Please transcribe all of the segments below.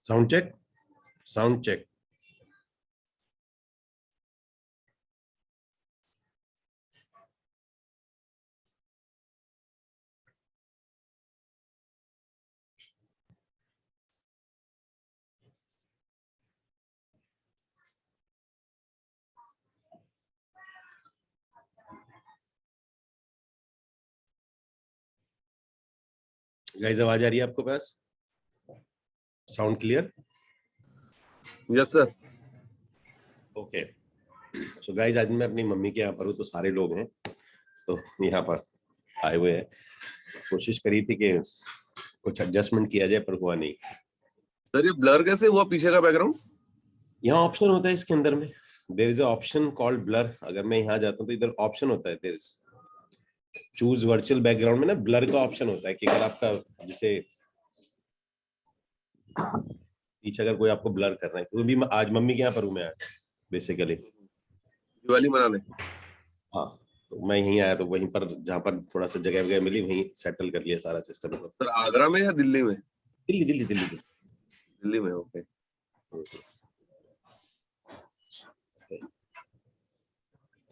Sound check, sound check. Guys आवाज आ रही है आपको पास? Sound clear? Yes sir. Okay, so guys आज मैं अपनी मम्मी के यहाँ पर हूँ, तो सारे लोग हैं तो यहाँ पर आए हुए हैं। कोशिश करी थी कि कुछ एडजस्टमेंट किया जाए, पर हुआ नहीं। सर ये ब्लर कैसे हुआ पीछे का बैकग्राउंड? यहाँ ऑप्शन होता है इसके अंदर में, there is a option called blur. अगर मैं यहाँ जाता हूँ तो इधर ऑप्शन होता है, there is choose virtual background में ना ब्लर का ऑप्शन होता है कि अगर आपका जैसे पीछे अगर कोई आपको ब्लर कर रहा है, क्योंकि भी आज मम्मी के यहाँ पर हूँ मैं आज बेसिकली दिवाली मनाने। हाँ, तो मैं यहीं आया, तो वहीं पर जहाँ पर थोड़ा सा जगह वगैरह मिली वहीं सेटल कर लिया सारा सिस्टम। सर आगरा में या दिल्ली में? दिल्ली दिल्ली दिल्ली दिल्ली में। ओके,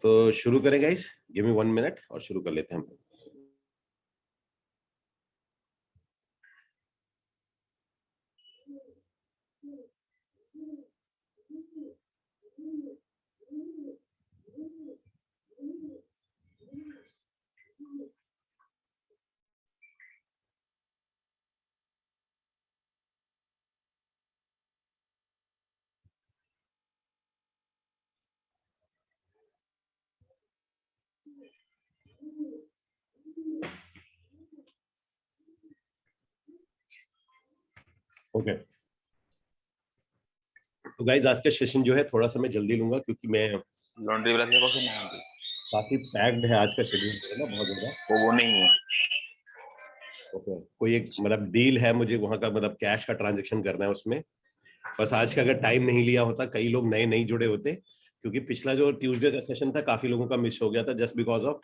तो शुरू करें गाइस, गिव मी 1 मिनट और शुरू कर लेते हैं हम। ओके, तो गाइस आज का सेशन जो है थोड़ा सा मैं जल्दी लूंगा, क्योंकि मैं लॉन्ड्री वाला देखो कि नहीं, काफी पैक्ड है आज का शेड्यूल जो है ना, बहुत ज्यादा। वो नहीं है। ओके, कोई एक मतलब डील है मुझे वहां का, मतलब कैश का ट्रांजैक्शन करना है उसमें। बस आज का अगर टाइम नहीं लिया होता, कई लोग नए नहीं जुड़े होते, क्योंकि पिछला जो ट्यूसडे का सेशन था काफी लोगों का मिस हो गया था, जस्ट बिकॉज ऑफ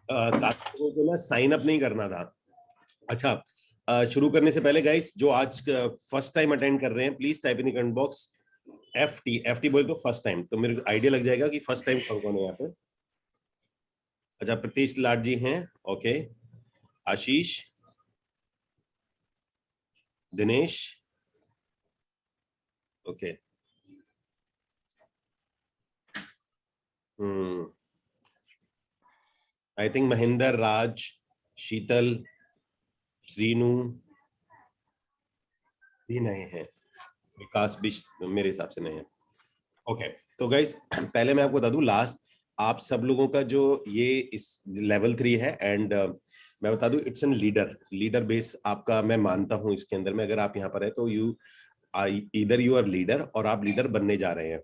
काफी लोगों को ना साइन अप नहीं करना था। अच्छा, शुरू करने से पहले गाइस जो आज फर्स्ट टाइम अटेंड कर रहे हैं, please type in the comment box FT बोले तो फर्स्ट टाइम, तो मेरे को आइडिया लग जाएगा कि फर्स्ट टाइम कौन कौन है यहाँ पे। अच्छा, प्रतीश लाड जी हैं, okay, Ashish, Dinesh, okay, I think Mahendra, Raj, Sheetal, Srinu भी नए हैं, विकास भी मेरे हिसाब से नए हैं। ओके, तो गाइस पहले मैं आपको बता दूं, लास्ट आप सब लोगों का जो ये इस लेवल 3 है, एंड मैं बता दूं इट्स एन लीडर बेस आपका मैं मानता हूं इसके अंदर में। अगर आप यहाँ पर है तो इधर यू आर लीडर और आप लीडर बनने जा रहे हैं,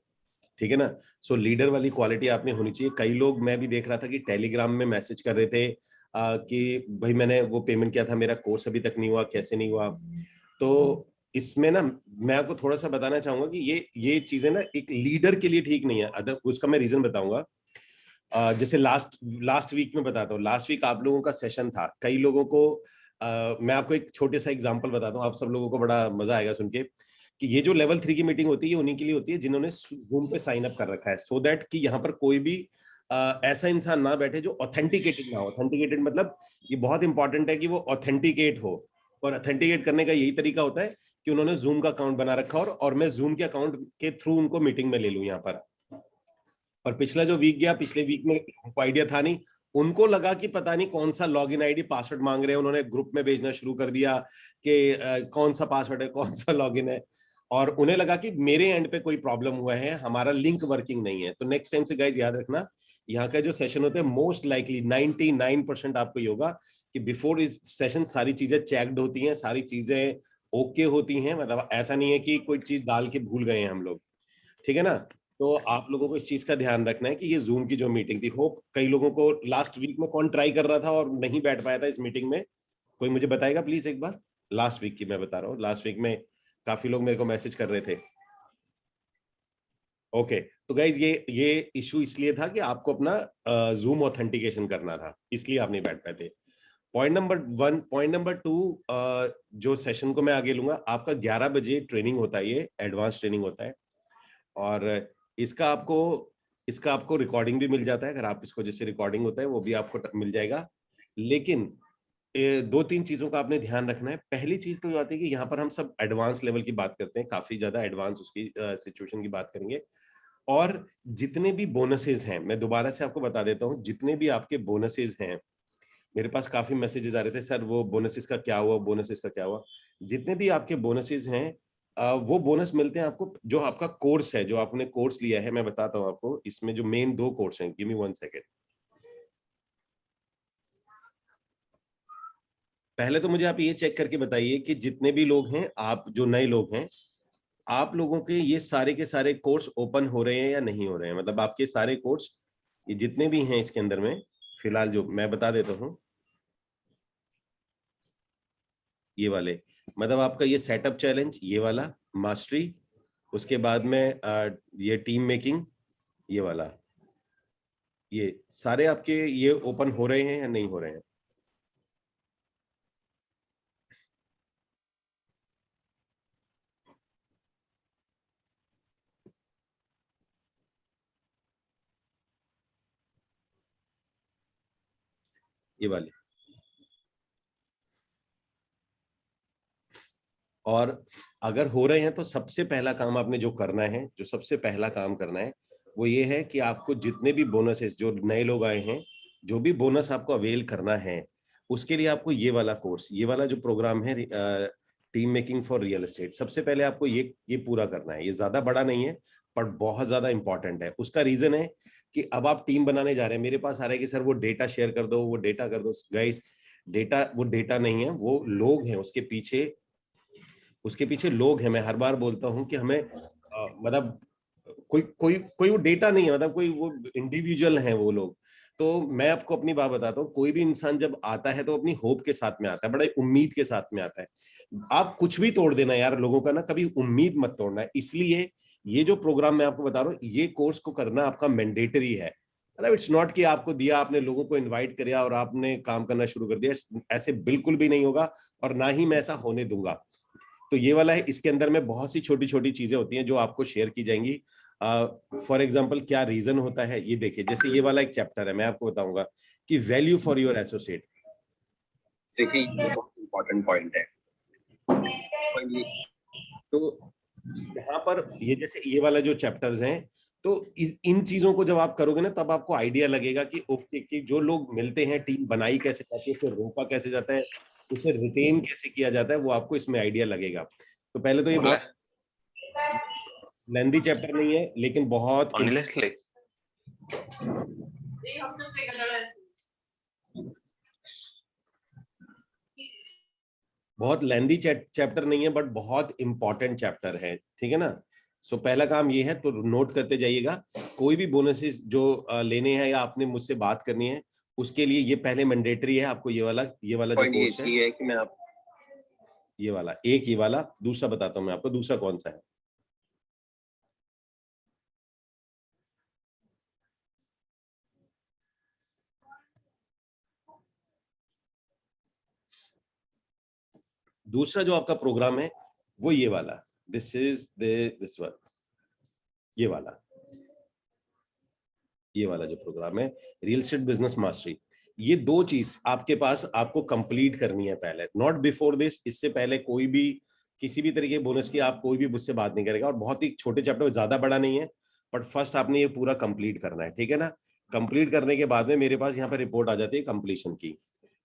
ठीक है ना। सो लीडर वाली क्वालिटी आप में होनी चाहिए। कई लोग, मैं भी देख रहा था कि टेलीग्राम में मैसेज कर रहे थे कि भाई मैंने वो पेमेंट किया था, मेरा कोर्स अभी तक नहीं हुआ, कैसे नहीं हुआ। तो इसमें ना मैं आपको थोड़ा सा बताना चाहूंगा कि ये चीजें ना एक लीडर के लिए ठीक नहीं है। अदर उसका मैं रीजन बताऊंगा। जैसे लास्ट वीक में बताता हूँ, लास्ट वीक आप लोगों का सेशन था, कई लोगों को मैं आपको एक छोटे सा एग्जांपल बताता हूँ, आप सब लोगों को बड़ा मजा आएगा सुन के, कि ये जो लेवल 3 की मीटिंग होती है ये उन्हीं के लिए होती है जिन्होंने Zoom पे साइन अप कर रखा है, सो दैट कि यहाँ पर कोई भी ऐसा इंसान ना बैठे जो ऑथेंटिकेटेड ना हो। ऑथेंटिकेटेड मतलब ये बहुत इंपॉर्टेंट है कि वो ऑथेंटिकेट हो, और ऑथेंटिकेट करने का यही तरीका होता है कि उन्होंने Zoom का अकाउंट बना रखा और मैं Zoom के अकाउंट के थ्रू उनको मीटिंग में ले लूं यहाँ पर। और पिछला जो वीक गया, पिछले वीक में उनको आइडिया था नहीं, उनको लगा कि पता नहीं कौन सा लॉगिन आईडी पासवर्ड मांग रहे हैं, उन्होंने ग्रुप में भेजना शुरू कर दिया कि कौन सा पासवर्ड है, कौन सा लॉगिन है, और उन्हें लगा कि मेरे एंड पे कोई प्रॉब्लम हुआ है, हमारा लिंक वर्किंग नहीं है। तो नेक्स्ट टाइम से गाइस याद रखना, यहाँ का जो सेशन होता है मोस्ट लाइकली 99% आपको ये होगा कि बिफोर इस सेशन सारी चीजें चेक्ड होती हैं, सारी चीजें ओके होती हैं, मतलब ऐसा नहीं है कि कोई चीज डाल के भूल गए हैं हम लोग, ठीक है ना। तो आप लोगों को इस चीज का ध्यान रखना है कि ये जूम की जो मीटिंग थी, होप कई लोगों को लास्ट वीक में कौन ट्राई कर रहा था और नहीं बैठ पाया था इस मीटिंग में, कोई मुझे बताएगा प्लीज एक बार। लास्ट वीक की मैं बता रहा हूँ, लास्ट वीक में काफी लोग मेरे को मैसेज कर रहे थे। ओके तो गाइज ये इशू इसलिए था कि आपको अपना जूम ऑथेंटिकेशन करना था, इसलिए आप नहीं बैठ पाए थे। Point number 1। पॉइंट नंबर 2, जो सेशन को मैं आगे लूंगा, आपका 11 बजे ट्रेनिंग होता है, ये एडवांस ट्रेनिंग होता है, और इसका आपको रिकॉर्डिंग भी मिल जाता है, अगर आप इसको जैसे रिकॉर्डिंग होता है वो भी आपको मिल जाएगा। लेकिन 2-3 चीजों का आपने ध्यान रखना है। पहली चीज तो ये आती है कि यहाँ पर हम सब एडवांस लेवल की बात करते हैं, काफी ज्यादा एडवांस उसकी सिचुएशन की बात करेंगे, और जितने भी बोनसेस हैं, मैं दोबारा से आपको बता देता हूँ, जितने भी आपके बोनसेस हैं, मेरे पास काफी मैसेजेस आ रहे थे, सर वो बोनसेस का क्या हुआ, बोनसेस का क्या हुआ। जितने भी आपके बोनसेस हैं, वो बोनस मिलते हैं आपको जो आपका कोर्स है, जो आपने कोर्स लिया है। मैं बताता हूँ आपको, इसमें जो मेन 2 कोर्स हैं, गिव मी 1 सेकेंड। पहले तो मुझे आप ये चेक करके बताइए कि जितने भी लोग हैं, आप जो नए लोग हैं, आप लोगों के ये सारे के सारे कोर्स ओपन हो रहे हैं या नहीं हो रहे हैं, मतलब आपके सारे कोर्स ये जितने भी हैं इसके अंदर में, फिलहाल जो मैं बता देता हूँ, ये वाले, मतलब आपका ये सेटअप चैलेंज, ये वाला मास्टरी, उसके बाद में ये टीम मेकिंग, ये वाला, ये सारे आपके ये ओपन हो रहे हैं या नहीं हो रहे हैं। ये वाले, और अगर हो रहे हैं तो सबसे पहला काम आपने जो करना है, जो सबसे पहला काम करना है वो ये है कि आपको जितने भी बोनसेस, जो नए लोग आए हैं, जो भी बोनस आपको अवेल करना है, उसके लिए आपको ये वाला कोर्स, ये वाला जो प्रोग्राम है, team making for real estate, सबसे पहले आपको ये पूरा करना है। ये ज्यादा बड़ा नहीं है पर बहुत ज्यादा इंपॉर्टेंट है। उसका रीजन है कि अब आप टीम बनाने जा रहे हैं, मेरे पास आ रहा है कि सर वो डेटा शेयर कर दो, वो डेटा कर दो। गाइस, डेटा वो डेटा नहीं है, वो लोग हैं उसके पीछे लोग हैं। मैं हर बार बोलता हूं कि हमें मतलब कोई वो डेटा नहीं है, मतलब कोई वो इंडिविजुअल है वो लोग। तो मैं आपको अपनी बात बताता हूँ, कोई भी इंसान जब आता है तो अपनी होप के साथ में आता है, बड़े उम्मीद के साथ में आता है। आप कुछ भी तोड़ देना यार लोगों का ना, कभी उम्मीद मत तोड़ना है। इसलिए ये जो प्रोग्राम मैं आपको बता रहा हूँ, ये कोर्स को करना आपका मैंडेटरी है। मतलब इट्स नॉट कि आपको दिया, आपने लोगों को इन्वाइट किया और आपने काम करना शुरू कर दिया, ऐसे बिल्कुल भी नहीं होगा, और ना ही मैं ऐसा होने दूंगा। तो ये वाला है, इसके अंदर में बहुत सी छोटी छोटी चीजें होती हैं जो आपको शेयर की जाएंगी। फॉर एग्जाम्पल क्या रीजन होता है, ये देखिए, जैसे ये वाला एक चैप्टर है, मैं आपको बताऊंगा कि वैल्यू फॉर योर एसोसिएट। देखिए ये बहुत इंपॉर्टेंट पॉइंट है। तो यहाँ पर ये जैसे ये वाला जो चैप्टर्स हैं, तो इन चीजों को जब आप करोगे ना, तब आपको आइडिया लगेगा कि ओके, कि जो लोग मिलते हैं, टीम बनाई कैसे जाती है, उसे रोका कैसे जाता है, उसे रिटेन कैसे किया जाता है, वो आपको इसमें आइडिया लगेगा। तो पहले तो ये बहुत लेंथी चैप्टर नहीं है, लेकिन बहुत लेंथी चैप्टर नहीं है, बट बहुत इंपॉर्टेंट चैप्टर है, ठीक है ना। सो पहला काम ये है, तो नोट करते जाइएगा। कोई भी बोनसेस जो लेने हैं या आपने मुझसे बात करनी है, उसके लिए ये पहले मैंडेटरी है आपको। ये वाला जो कोर्स है कि मैं आप ये वाला, एक ये वाला, दूसरा बताता हूं मैं आपको, दूसरा कौन सा है। दूसरा जो आपका प्रोग्राम है वो ये वाला, दिस वन, ये वाला जो प्रोग्राम है, रियल एस्टेट बिजनेस मास्टरी। ये 2 चीज आपके पास आपको कंप्लीट करनी है पहले, नॉट बिफोर दिस। इससे पहले कोई भी किसी भी तरीके के बोनस की आप कोई भी मुझसे बात नहीं करेगा। और बहुत ही छोटे चैप्टर, ज्यादा बड़ा नहीं है, बट फर्स्ट आपने ये पूरा कंप्लीट करना है, ठीक है ना। कंप्लीट करने के बाद में मेरे पास यहाँ पे रिपोर्ट आ जाती है कंप्लीशन की,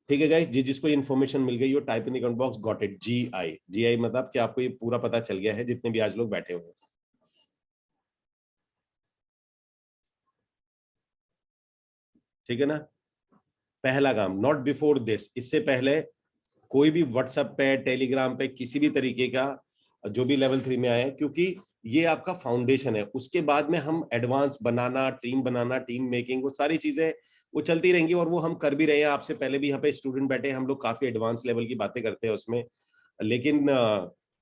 ठीक है गाइस। जिसको इन्फॉर्मेशन मिल गई, type in the comment box got it, GI मतलब कि आपको ये पूरा पता चल गया है, जितने भी आज लोग बैठे हुए हैं, ठीक है ना। पहला काम, नॉट बिफोर दिस, इससे पहले कोई भी व्हाट्सएप पे, टेलीग्राम पे, किसी भी तरीके का जो भी लेवल 3 में आया है, क्योंकि ये आपका फाउंडेशन है। उसके बाद में हम एडवांस बनाना, टीम मेकिंग, वो सारी चीजें वो चलती रहेंगी, और वो हम कर भी रहे हैं। आपसे पहले भी यहाँ पे स्टूडेंट बैठे हैं, हम लोग काफी एडवांस लेवल की बातें करते हैं उसमें, लेकिन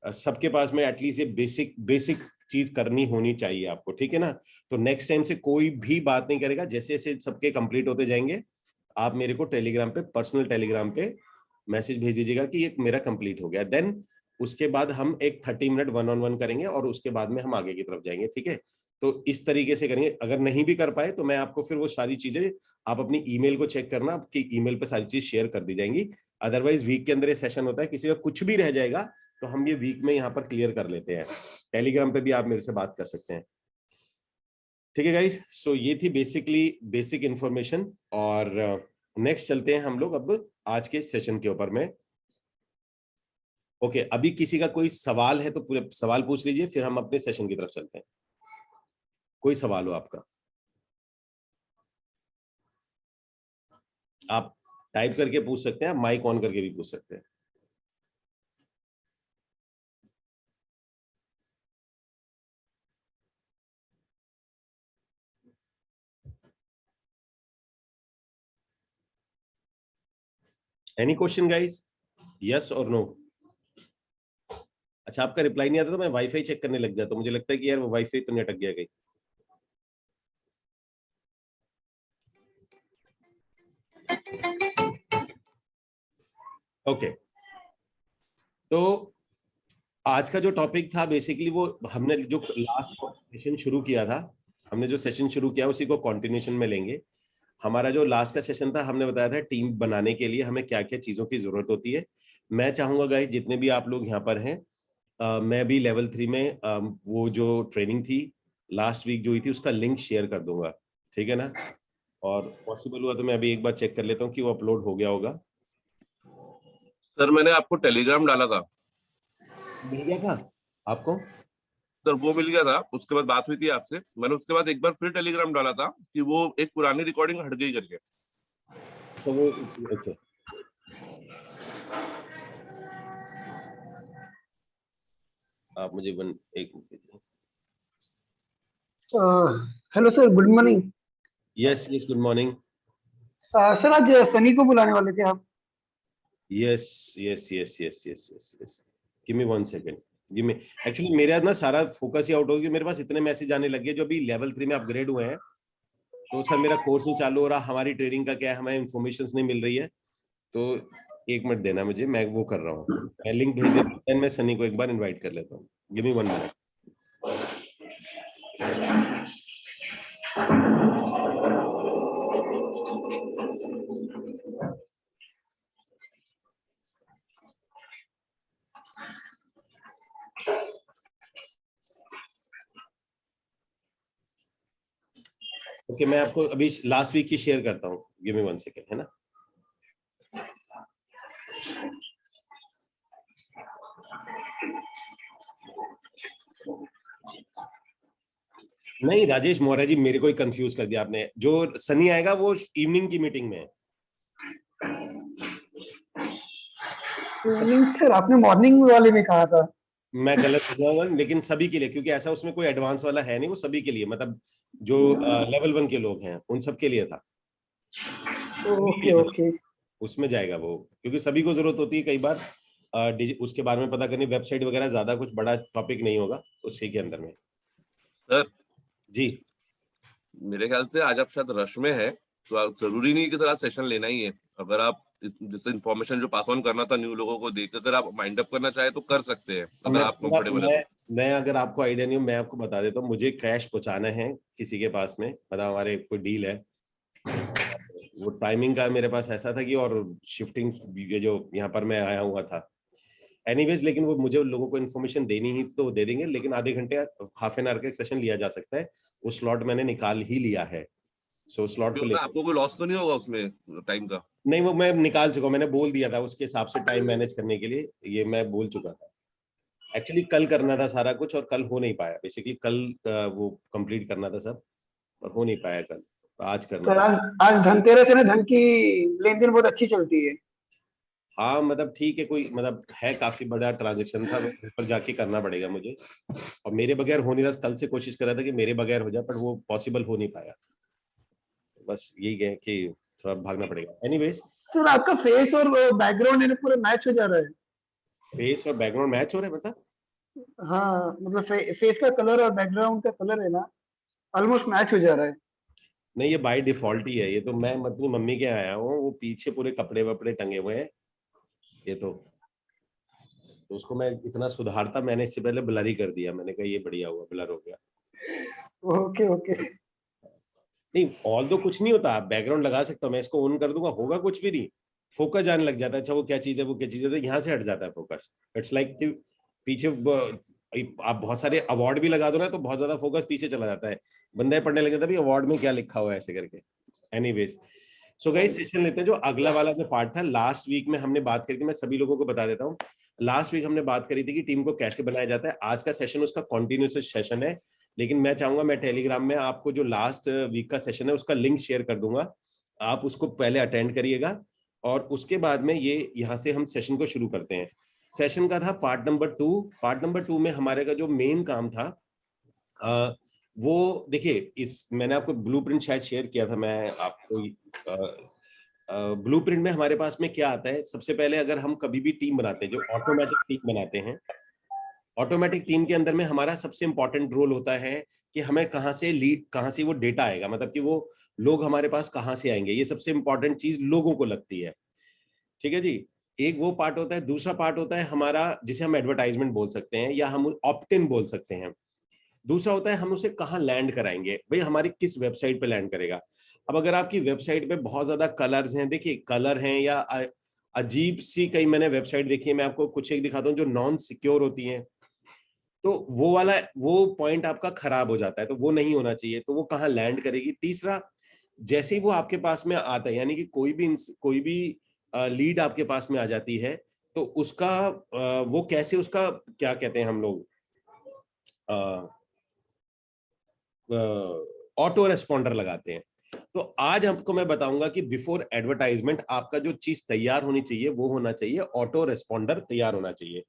सबके पास में एटलीस्ट ये बेसिक चीज करनी होनी चाहिए आपको, ठीक है ना। तो नेक्स्ट टाइम से कोई भी बात नहीं करेगा, जैसे जैसे सबके कंप्लीट होते जाएंगे आप मेरे को टेलीग्राम पे, पर्सनल टेलीग्राम पे मैसेज भेज दीजिएगा कि ये मेरा कंप्लीट हो गया। देन उसके बाद हम एक 30 मिनट 1-on-1 करेंगे, और उसके बाद में हम आगे की तरफ जाएंगे, ठीक है। तो इस तरीके से करेंगे। अगर नहीं भी कर पाए तो मैं आपको फिर वो सारी चीजें, आप अपनी ईमेल को चेक करना, आपकी ईमेल पे सारी चीज शेयर कर दी जाएंगी। अदरवाइज वीक के अंदर ये सेशन होता है, किसी का कुछ भी रह जाएगा तो हम ये वीक में यहाँ पर क्लियर कर लेते हैं। टेलीग्राम पे भी आप मेरे से बात कर सकते हैं, ठीक है गाइस। सो ये थी बेसिक इंफॉर्मेशन, और नेक्स्ट चलते हैं हम लोग अब आज के सेशन के ऊपर में। ओके, अभी किसी का कोई सवाल है तो पूरे सवाल पूछ लीजिए, फिर हम अपने सेशन की तरफ चलते हैं। कोई सवाल हो आपका, आप टाइप करके पूछ सकते हैं, माइक ऑन करके भी पूछ सकते हैं। एनी क्वेश्चन गाइस, यस और नो? अच्छा, आपका रिप्लाई नहीं आता तो मैं वाईफाई चेक करने लग जाता हूं, मुझे लगता है कि यार वो वाईफाई तो नहीं अटक गया कहीं। ओके, तो आज का जो टॉपिक था बेसिकली, वो हमने जो लास्ट सेशन शुरू किया था, उसी को कंटिन्यूशन में लेंगे। हमारा जो लास्ट का सेशन था, हमने बताया था टीम बनाने के लिए हमें क्या क्या चीजों की जरूरत होती है। मैं चाहूंगा गाइस, जितने भी आप लोग यहाँ पर हैं, मैं भी लेवल 3 में वो जो ट्रेनिंग थी लास्ट वीक जो हुई थी, उसका लिंक शेयर कर दूंगा, ठीक है ना। और पॉसिबल हुआ तो मैं अभी एक बार चेक कर लेता हूँ कि वो अपलोड हो गया होगा। सर मैंने आपको टेलीग्राम डाला था। मिल गया था आपको? सर वो मिल गया था, उसके बाद बात हुई थी आपसे, मैंने उसके बाद एक बार फिर टेलीग्राम डाला था कि वो एक पुरानी रिकॉर्डिंग हट गई करके। अच्छा, वो ओके, आप मुझे एक मिनट दीजिए। Hello sir, good morning. Yes yes, good morning. Sir आज सनी को बुलाने वाले थे आप? Yes yes yes yes yes yes yes, give me 1 second. Give me, actually मेरे आज ना सारा फोकस ही आउट हो गया, मेरे पास इतने मैसेज आने लगे जो भी लेवल 3 में अपग्रेड हुए हैं। तो सर मेरा कोर्स नहीं चालू हो रहा, हमारी ट्रेनिंग का क्या है, हमें इन्फॉर्मेशन नहीं मिल रही है। तो 1 मिनट देना मुझे, मैं वो कर रहा हूँ, मैं लिंक भेज देता हूँ, देन मैं सनी को एक बार इनवाइट कर लेता हूँ। Give me 1 minute. ओके, मैं आपको अभी लास्ट वीक की शेयर करता हूँ, गिव मी 1 सेकंड, है ना। नहीं राजेश मौर्य जी, मेरे को ही कंफ्यूज कर दिया आपने। जो सनी आएगा वो इवनिंग की मीटिंग में है। सर आपने मॉर्निंग वाले में कहा था। मैं गलत हो जाऊंगा, लेकिन सभी के लिए, क्योंकि ऐसा उसमें कोई एडवांस वाला है नहीं, वो सभी के लिए, मतलब जो लेवल 1 के लोग हैं उन सब के लिए था। ओके ओके, उसमें जाएगा वो, क्योंकि सभी को जरूरत होती है कई बार उसके बारे में पता करनी, वेबसाइट वगैरह, ज्यादा कुछ बड़ा टॉपिक नहीं होगा उसी के अंदर में। सर जी, मेरे ख्याल से आज आप शायद रश में है, तो आप जरूरी नहीं कि सर आज सेशन लेना ही है। अगर आप जैसे इन्फॉर्मेशन जो पास ऑन करना था न्यू लोगों को देख, अगर आप माइंड अप करना चाहे तो कर सकते हैं, अगर आप कंफर्टेबल है तो। मैं अगर आपको आइडिया नहीं हो, मैं आपको बता देता हूँ, मुझे कैश पहुंचाना है किसी के पास में, मतलब हमारे कोई डील है, वो टाइमिंग का मेरे पास ऐसा था कि, और शिफ्टिंग ये जो यहाँ पर मैं आया हुआ था, एनीवेज, लेकिन वो मुझे लोगों को इन्फॉर्मेशन देनी ही तो दे देंगे, लेकिन आधे घंटे हाफ एन आवर का एक सेशन लिया जा सकता है, वो स्लॉट मैंने निकाल ही लिया है। सो स्लॉट को लेकर आपको कोई लॉस तो नहीं होगा उसमें टाइम का? नहीं, वो मैं निकाल चुका हूं, मैंने बोल दिया था उसके हिसाब से टाइम मैनेज करने के लिए, ये मैं बोल चुका था। एक्चुअली कल करना था सारा कुछ और कल हो नहीं पाया, बेसिकली कल वो कंप्लीट करना था सब और हो नहीं पाया कल, आज करना सर था। आज धनतेरस है ना, धन की लेन देन बहुत अच्छी चलती है। हाँ मतलब ठीक है, कोई मतलब है, काफी बड़ा ट्रांजेक्शन था, ऊपर जाके करना पड़ेगा मुझे, और मेरे बगैर हो नहीं रहा। कल से कोशिश कर रहा था कि मेरे बगैर हो जाए, पर वो पॉसिबल हो नहीं पाया, बस यही है कि थोड़ा भागना पड़ेगा। एनीवेज, सर आपका फेस और बैकग्राउंड है ना पूरा मैच हो जा रहा है। फेस और बैकग्राउंड मैच हो रहे हैं, मतलब हाँ मतलब फेस का कलर और बैकग्राउंड का कलर है ना, ऑलमोस्ट मैच हो जा रहा है। नहीं, ये बाय डिफॉल्ट ही है, ये तो मैं अपनी मम्मी के आया हूँ, वो पीछे पूरे कपड़े वपड़े टंगे हुए हैं, ये तो उसको मैं इतना सुधारता, मैंने इससे पहले ब्लर ही कर दिया, मैंने कहा ये बढ़िया हुआ ब्लर हो गया। Okay okay. नहीं, ऑल दो कुछ नहीं होता, बैकग्राउंड लगा सकता हूँ मैं, इसको ऑन कर दूंगा, होगा कुछ भी नहीं, फोकस जाने लग जाता है, अच्छा वो क्या चीज है, वो क्या चीज है, तो यहाँ से हट जाता है फोकस। इट्स लाइक कि पीछे आप बहुत सारे अवार्ड भी लगा दो ना, तो बहुत ज्यादा फोकस पीछे चला जाता है, बंदा पढ़ने लग जाता है अवार्ड में क्या लिखा हुआ है ऐसे करके। एनीवेज, सो गाइस सेशन लेते हैं। जो अगला वाला जो पार्ट था, लास्ट वीक में हमने बात करी थी, मैं सभी लोगों को बता देता हूँ, लास्ट वीक हमने बात करी थी कि टीम को कैसे बनाया जाता है। आज का सेशन उसका कंटिन्यूअस सेशन है, लेकिन मैं चाहूंगा मैं टेलीग्राम में आपको जो लास्ट वीक का सेशन है उसका लिंक शेयर कर दूंगा, आप उसको पहले अटेंड करिएगा, और उसके बाद में ये यहाँ से हम सेशन को शुरू करते हैं। सेशन का था पार्ट नंबर 2। पार्ट नंबर 2 में हमारे का जो मेन काम था वो देखिए, इस मैंने आपको ब्लूप्रिंट शायद शेयर किया था मैं आपको। ब्लूप्रिंट में हमारे पास में क्या आता है, सबसे पहले अगर हम कभी भी टीम बनाते हैं, जो ऑटोमेटिक टीम बनाते हैं, ऑटोमेटिक टीम के अंदर में हमारा सबसे इंपॉर्टेंट रोल होता है कि हमें कहाँ से वो डेटा आएगा, मतलब कि वो लोग हमारे पास कहाँ से आएंगे, ये सबसे इंपॉर्टेंट चीज लोगों को लगती है। ठीक है जी, एक वो पार्ट होता है। दूसरा पार्ट होता है हमारा, जिसे हम एडवर्टाइजमेंट बोल सकते हैं या हम ऑप्ट इन बोल सकते हैं। दूसरा होता है हम उसे कहाँ लैंड कराएंगे, भाई हमारी किस वेबसाइट पे लैंड करेगा। अब अगर आपकी वेबसाइट पे बहुत ज्यादा कलर्स हैं, देखिए कलर हैं या अजीब सी कई मैंने वेबसाइट देखी है, मैं आपको कुछ एक दिखाता हूँ जो नॉन सिक्योर होती हैं, तो वो पॉइंट आपका खराब हो जाता है, तो वो नहीं होना चाहिए, तो वो कहाँ लैंड करेगी। तीसरा, जैसे ही वो आपके पास में आता है, यानी कि कोई भी लीड आपके पास में आ जाती है, तो उसका वो कैसे, उसका क्या कहते हैं हम लोग, ऑटो रेस्पॉन्डर लगाते हैं। तो आज आपको मैं बताऊंगा कि बिफोर एडवर्टाइजमेंट आपका जो चीज तैयार होनी चाहिए वो होना चाहिए ऑटो रेस्पॉन्डर तैयार होना चाहिए।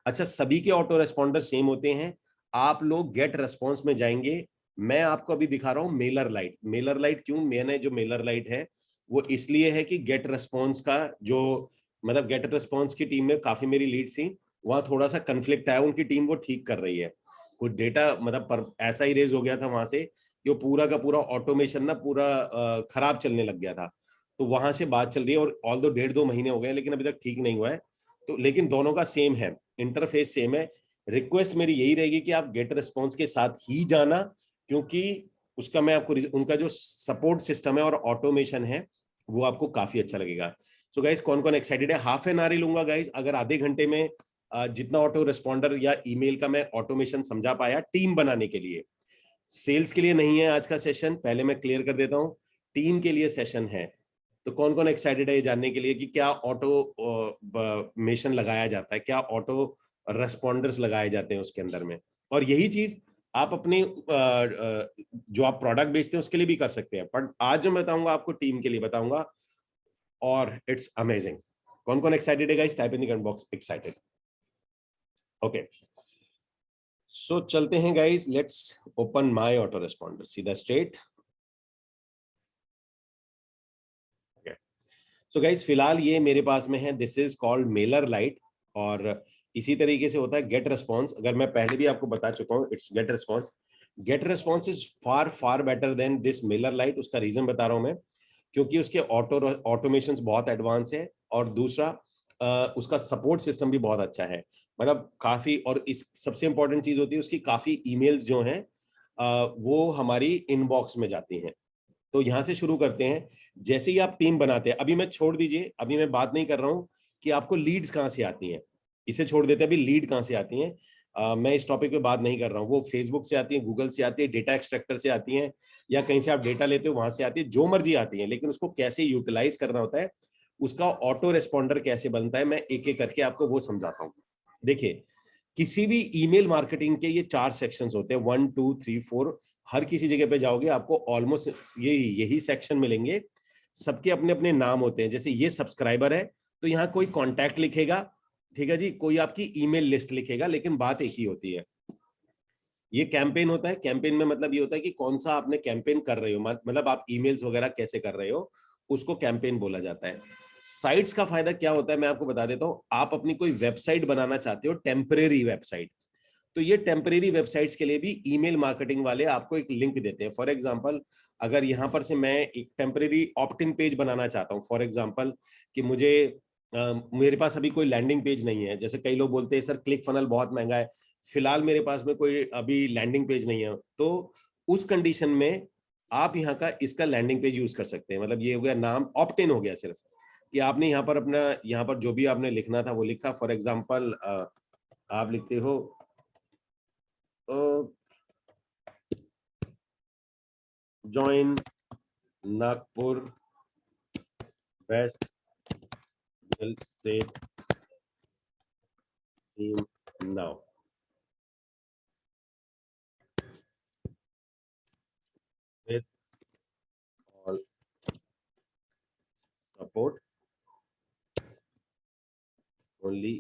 अच्छा, सभी के ऑटो रेस्पॉन्डर सेम होते हैं? आप लोग गेट रेस्पॉन्स में जाएंगे, मैं आपको अभी दिखा रहा हूं मेलर लाइट। मेलर लाइट क्यों, मैंने जो मेलर लाइट है वो इसलिए है कि गेट रेस्पॉन्स का जो मतलब गेट रेस्पॉन्स की टीम में काफी मेरी लीड थी, वहां थोड़ा सा कंफ्लिक्ट आया, उनकी टीम वो ठीक कर रही है, कुछ डेटा मतलब ऐसा ही रेज हो गया था वहां से कि वो पूरा का पूरा ऑटोमेशन ना पूरा खराब चलने लग गया था। तो वहां से बात चल रही है, और ऑल दो 1.5-2 महीने हो गए लेकिन अभी तक ठीक नहीं हुआ है। तो लेकिन दोनों का सेम है, इंटरफेस सेम है। रिक्वेस्ट मेरी यही रहेगी कि आप गेट रिस्पॉन्स के साथ ही जाना, क्योंकि उसका मैं आपको उनका जो सपोर्ट सिस्टम है और ऑटोमेशन है वो आपको काफी अच्छा लगेगा। सो गाइस, कौन कौन एक्साइटेड है? हाफ एन आवर ही लूंगा गाइस, अगर आधे घंटे में जितना ऑटो रिस्पॉन्डर या ईमेल का मैं ऑटोमेशन समझा पाया टीम बनाने के लिए, सेल्स के लिए नहीं है आज का सेशन, पहले मैं क्लियर कर देता हूं, टीम के लिए सेशन है। तो कौन कौन एक्साइटेड है ये जानने के लिए कि क्या ऑटो मेशन लगाया जाता है, क्या ऑटो रेस्पॉन्डर्स लगाए जाते हैं उसके अंदर में। और यही चीज आप अपने जो आप प्रोडक्ट बेचते हैं उसके लिए भी कर सकते हैं, पर आज जो मैं बताऊंगा आपको टीम के लिए बताऊंगा, और इट्स अमेजिंग। कौन कौन एक्साइटेड है guys? Type in the comment box excited. Okay, so चलते हैं guys, let's open my auto responder, सीधा स्ट्रेट। सो गाइस, फिलहाल ये मेरे पास में है, this is called mailer lite, और इसी तरीके से होता है गेट रेस्पॉन्स। अगर मैं पहले भी आपको बता चुका हूँ, it's get response. Get response is far far better than this mailer lite. उसका रीजन बता रहा हूं मैं, क्योंकि उसके ऑटोमेशन बहुत एडवांस है, और दूसरा उसका सपोर्ट सिस्टम भी बहुत अच्छा है, मतलब काफी। और इस सबसे इंपॉर्टेंट चीज होती है उसकी, काफी ईमेल्स जो हैं वो हमारी इनबॉक्स में जाती हैं। तो यहां से शुरू करते हैं। जैसे ही आप टीम बनाते हैं, अभी मैं छोड़ दीजिए, अभी मैं बात नहीं कर रहा हूं कि आपको लीड्स कहां से आती हैं, इसे छोड़ देते हैं, अभी लीड कहाँ से आती है, मैं इस टॉपिक पे बात नहीं कर रहा हूँ। वो फेसबुक से आती है, गूगल से आती है, डेटा एक्सट्रैक्टर से आती है, या कहीं से आप डेटा लेते हो वहां से आती है, जो मर्जी आती है, लेकिन उसको कैसे यूटिलाइज करना होता है, उसका ऑटो रेस्पॉन्डर कैसे बनता है, मैं एक एक करके आपको वो समझाता हूँ। देखिए, किसी भी ईमेल मार्केटिंग के ये 4 सेक्शंस होते हैं, 1 2 3 4। हर किसी जगह पे जाओगे आपको ऑलमोस्ट यही सेक्शन मिलेंगे। सबके अपने अपने नाम होते हैं। जैसे ये सब्सक्राइबर है तो यहाँ कोई कॉन्टैक्ट लिखेगा, ठीक है जी, कोई आपकी ईमेल लिस्ट लिखेगा, लेकिन बात एक ही होती है। ये कैंपेन होता है। कैंपेन में मतलब ये होता है कि कौन सा आपने कैंपेन कर रहे हो, मतलब आप ईमेल्स वगैरह कैसे कर रहे हो, उसको कैंपेन बोला जाता है। साइट्स का फायदा क्या होता है मैं आपको बता देता हूं। आप अपनी कोई वेबसाइट बनाना चाहते हो, टेम्परेरी वेबसाइट, तो ये टेम्परेरी वेबसाइट्स के लिए भी ईमेल मार्केटिंग वाले आपको एक लिंक देते हैं। फॉर एग्जांपल, अगर यहां पर से मैं एक टेम्परेरी ऑप्ट इन पेज बनाना चाहता हूं, फॉर एग्जांपल कि मुझे मेरे पास अभी कोई लैंडिंग पेज नहीं है, जैसे कई लोग बोलते हैं सर क्लिक फनल बहुत महंगा है, फिलहाल मेरे पास में कोई अभी लैंडिंग पेज नहीं है, तो उस कंडीशन में आप यहाँ का इसका लैंडिंग पेज यूज कर सकते हैं। मतलब ये हो गया, नाम ऑप्ट इन हो गया सिर्फ, कि आपने यहाँ पर अपना, यहाँ पर जो भी आपने लिखना था वो लिखा। फॉर एग्जांपल आप लिखते हो join Nagpur best real estate team now with all support only।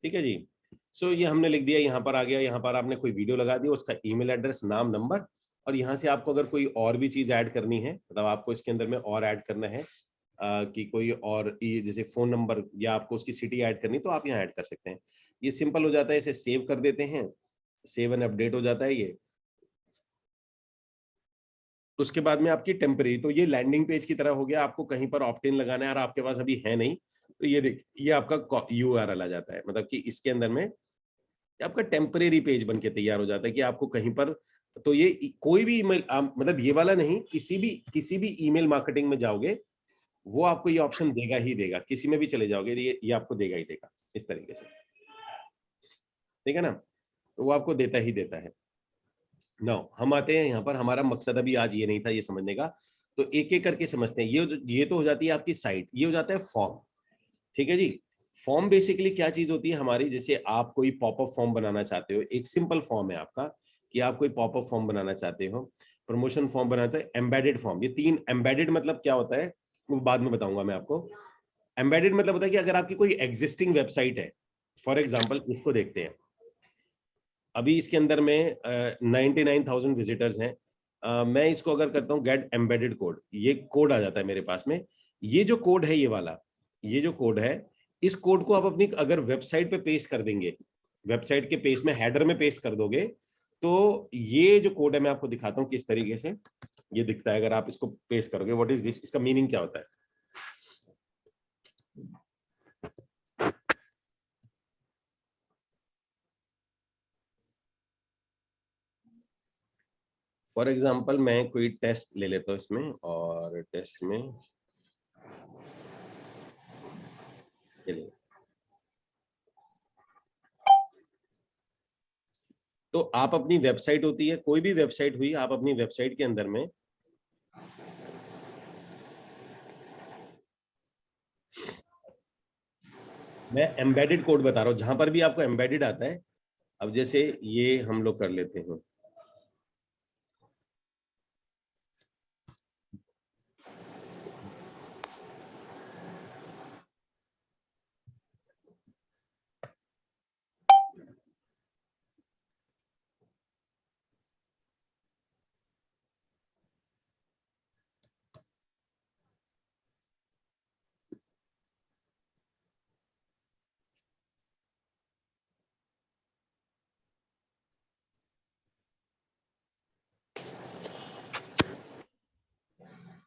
ठीक है जी। सो ये हमने लिख दिया, यहाँ पर आ गया, यहाँ पर आपने कोई वीडियो लगा दिया, उसका ईमेल एड्रेस, नाम, नंबर, और यहाँ से आपको अगर कोई और भी चीज ऐड करनी है, मतलब आपको इसके अंदर में और ऐड करना है कि कोई और जैसे फोन नंबर या आपको उसकी सिटी ऐड करनी, तो आप यहाँ ऐड कर सकते हैं। ये सिंपल हो जाता है, इसे सेव कर देते हैं, सेव एंड अपडेट हो जाता है ये। उसके बाद में आपकी टेम्परेरी, तो ये लैंडिंग पेज की तरह हो गया, आपको कहीं पर ऑप्ट इन लगाना है और आपके पास अभी है नहीं, तो ये देख, ये आपका यूआरएल आ जाता है, मतलब कि इसके अंदर में आपका टेम्परेरी पेज बन के तैयार हो जाता है कि आपको कहीं पर, तो ये कोई भी ईमेल, मतलब ये वाला नहीं, किसी भी ईमेल मार्केटिंग में जाओगे वो आपको ये ऑप्शन देगा ही देगा, किसी में भी चले जाओगे ये आपको देगा ही देगा इस तरीके से, ठीक है ना, तो वो आपको देता ही देता है। नो, हम आते हैं यहाँ पर, हमारा मकसद अभी आज ये नहीं था ये समझने का, तो एक एक करके समझते हैं। ये तो हो जाती है आपकी साइट, ये हो जाता है फॉर्म, ठीक है जी। फॉर्म बेसिकली क्या चीज होती है हमारी, जैसे आप कोई पॉपअप फॉर्म बनाना चाहते हो, एक सिंपल फॉर्म है आपका कि आप कोई पॉपअप फॉर्म बनाना चाहते हो, प्रमोशन फॉर्म बनाते हैं, एम्बेडेड फॉर्म, ये 3। एम्बेडेड मतलब क्या होता है वो बाद में बताऊंगा मैं आपको। एम्बेडेड मतलब होता है कि अगर आपकी कोई एग्जिस्टिंग वेबसाइट है, फॉर एग्जाम्पल इसको देखते हैं, अभी इसके अंदर में 99,000 विजिटर्स हैं, मैं इसको अगर करता हूँ गेट एम्बेडेड कोड, ये कोड आ जाता है मेरे पास में। ये जो कोड है, ये वाला, ये जो कोड है, इस कोड को आप अपनी अगर वेबसाइट पे पेस्ट कर देंगे, वेबसाइट के पेज में हेडर में पेस्ट कर दोगे, तो ये जो कोड है मैं आपको दिखाता हूँ किस तरीके से ये दिखता है। अगर आप इसको पेस्ट करोगे, व्हाट इज दिस, इसका मीनिंग क्या होता है। फॉर एग्जाम्पल मैं कोई टेस्ट ले लेता हूँ इसमें, और टेस्ट में ये ले, तो आप अपनी वेबसाइट होती है, कोई भी वेबसाइट हुई, आप अपनी वेबसाइट के अंदर में मैं एम्बेडेड कोड बता रहा हूं, जहां पर भी आपको एम्बेडेड आता है। अब जैसे ये हम लोग कर लेते हैं,